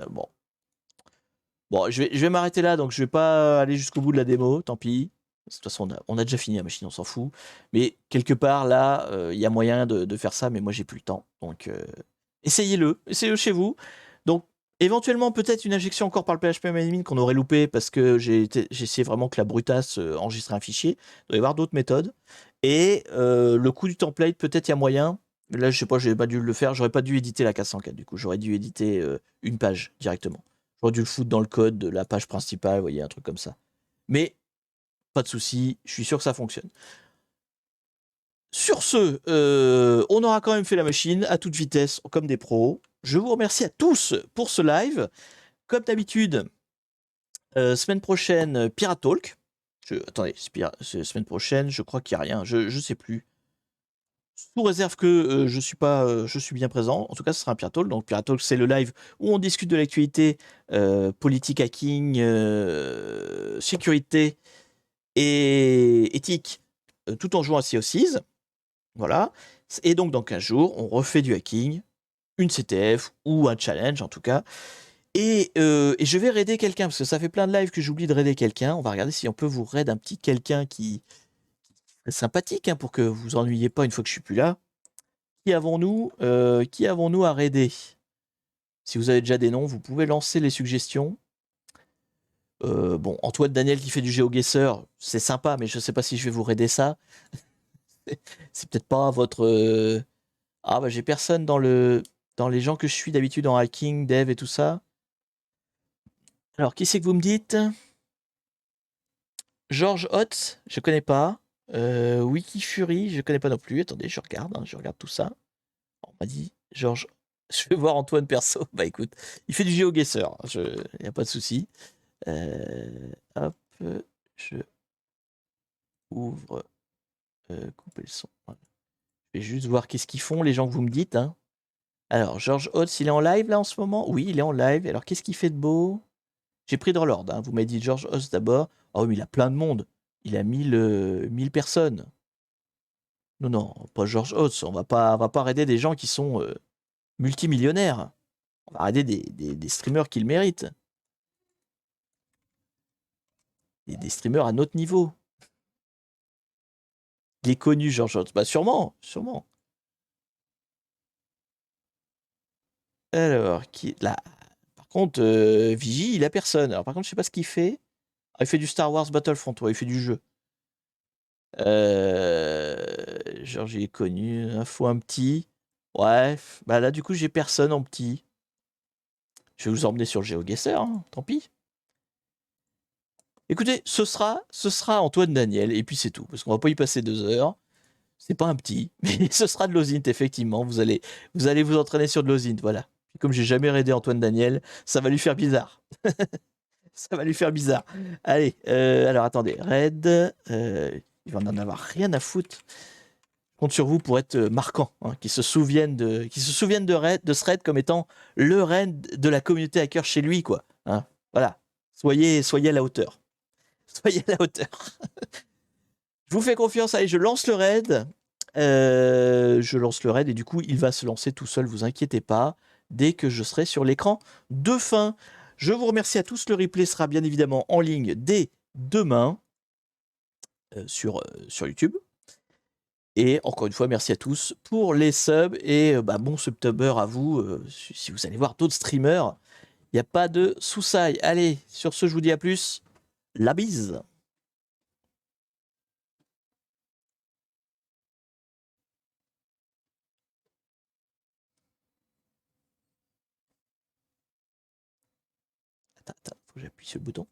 Bon. Bon, je vais m'arrêter là, donc je vais pas aller jusqu'au bout de la démo, tant pis. De toute façon, on a déjà fini la machine, on s'en fout. Mais quelque part, là, il y a moyen de faire ça, mais moi, j'ai plus le temps. Donc, essayez-le chez vous. Donc, éventuellement, peut-être une injection encore par le PHP qu'on aurait loupé parce que j'ai essayé vraiment que la brutasse enregistre un fichier. Il doit y avoir d'autres méthodes. Et le coup du template, peut-être il y a moyen. Là, je sais pas, j'ai pas dû le faire. J'aurais pas dû éditer la 404, du coup. J'aurais dû éditer une page directement. J'aurais dû le foutre dans le code de la page principale, vous voyez, un truc comme ça. Mais, pas de souci, je suis sûr que ça fonctionne. Sur ce, on aura quand même fait la machine à toute vitesse, comme des pros. Je vous remercie à tous pour ce live. Comme d'habitude, semaine prochaine, Pirate Talk. Attendez, semaine prochaine, je crois qu'il n'y a rien, je sais plus. Sous réserve que je suis bien présent. En tout cas, ce sera un Pirate Talk. Donc, Pirate Talk, c'est le live où on discute de l'actualité politique, hacking, sécurité et éthique, tout en jouant à Sea of Thieves. Voilà. Et donc, dans 15 jours, on refait du hacking, une CTF ou un challenge en tout cas. Et je vais raider quelqu'un, parce que ça fait plein de lives que j'oublie de raider quelqu'un. On va regarder si on peut vous raid un petit quelqu'un qui est sympathique, hein, pour que vous ennuyez pas une fois que je suis plus là. Qui avons-nous à raider? Si vous avez déjà des noms, vous pouvez lancer les suggestions. Bon, Antoine Daniel qui fait du GeoGuessr, c'est sympa, mais je sais pas si je vais vous raider ça. C'est peut-être pas votre... Ah bah j'ai personne dans les gens que je suis d'habitude en hacking, dev et tout ça. Alors, qui c'est que vous me dites? George Hotz, je connais pas. Wikifury, je connais pas non plus. Attendez, je regarde tout ça. On m'a dit George Je vais voir Antoine perso. Bah écoute, il fait du GeoGuessr. Il n'y a pas de souci. Hop, je ouvre, couper le son. Voilà. Je vais juste voir qu'est-ce qu'ils font, les gens que vous me dites. Hein. Alors, George Hotz, il est en live là en ce moment? Oui, il est en live. Alors, qu'est-ce qu'il fait de beau? J'ai pris Drolord. Hein. Vous m'avez dit George Hotz d'abord. Oh, mais il a plein de monde. Il a 1000 personnes. Non, non, pas George Hotz. On va pas raider des gens qui sont multimillionnaires. On va raider des streamers qui le méritent. Des streamers à notre niveau. Il est connu, George Hotz. Bah, sûrement, sûrement. Alors, là. Par contre, Vigie, il a personne. Alors, par contre, je sais pas ce qu'il fait. Ah, il fait du Star Wars Battlefront, ouais, il fait du jeu. George, il est connu. Info un petit. Ouais, bah là, du coup, j'ai personne en petit. Je vais vous emmener sur GeoGuessr, hein, tant pis. Écoutez, ce sera Antoine Daniel, et puis c'est tout, parce qu'on va pas y passer 2 heures. C'est pas un petit, mais ce sera de l'Ozint, effectivement. Vous allez vous entraîner sur de l'Ozint, voilà. Puis comme j'ai jamais raidé Antoine Daniel, ça va lui faire bizarre. Ça va lui faire bizarre. Allez, alors attendez, raid, il va en avoir rien à foutre. Je compte sur vous pour être marquant, hein, qui se souviennent de ce raid comme étant le raid de la communauté hacker chez lui, quoi. Hein, voilà. Soyez à la hauteur. Soyez à la hauteur. Je vous fais confiance, allez, je lance le raid. Et du coup, il va se lancer tout seul, vous inquiétez pas, dès que je serai sur l'écran de fin. Je vous remercie à tous, le replay sera bien évidemment en ligne dès demain sur YouTube. Et encore une fois, merci à tous pour les subs et bon subtubber à vous. Si vous allez voir d'autres streamers, il n'y a pas de soussaille. Allez, sur ce, je vous dis à plus. La bise. Attends, faut que j'appuie sur le bouton.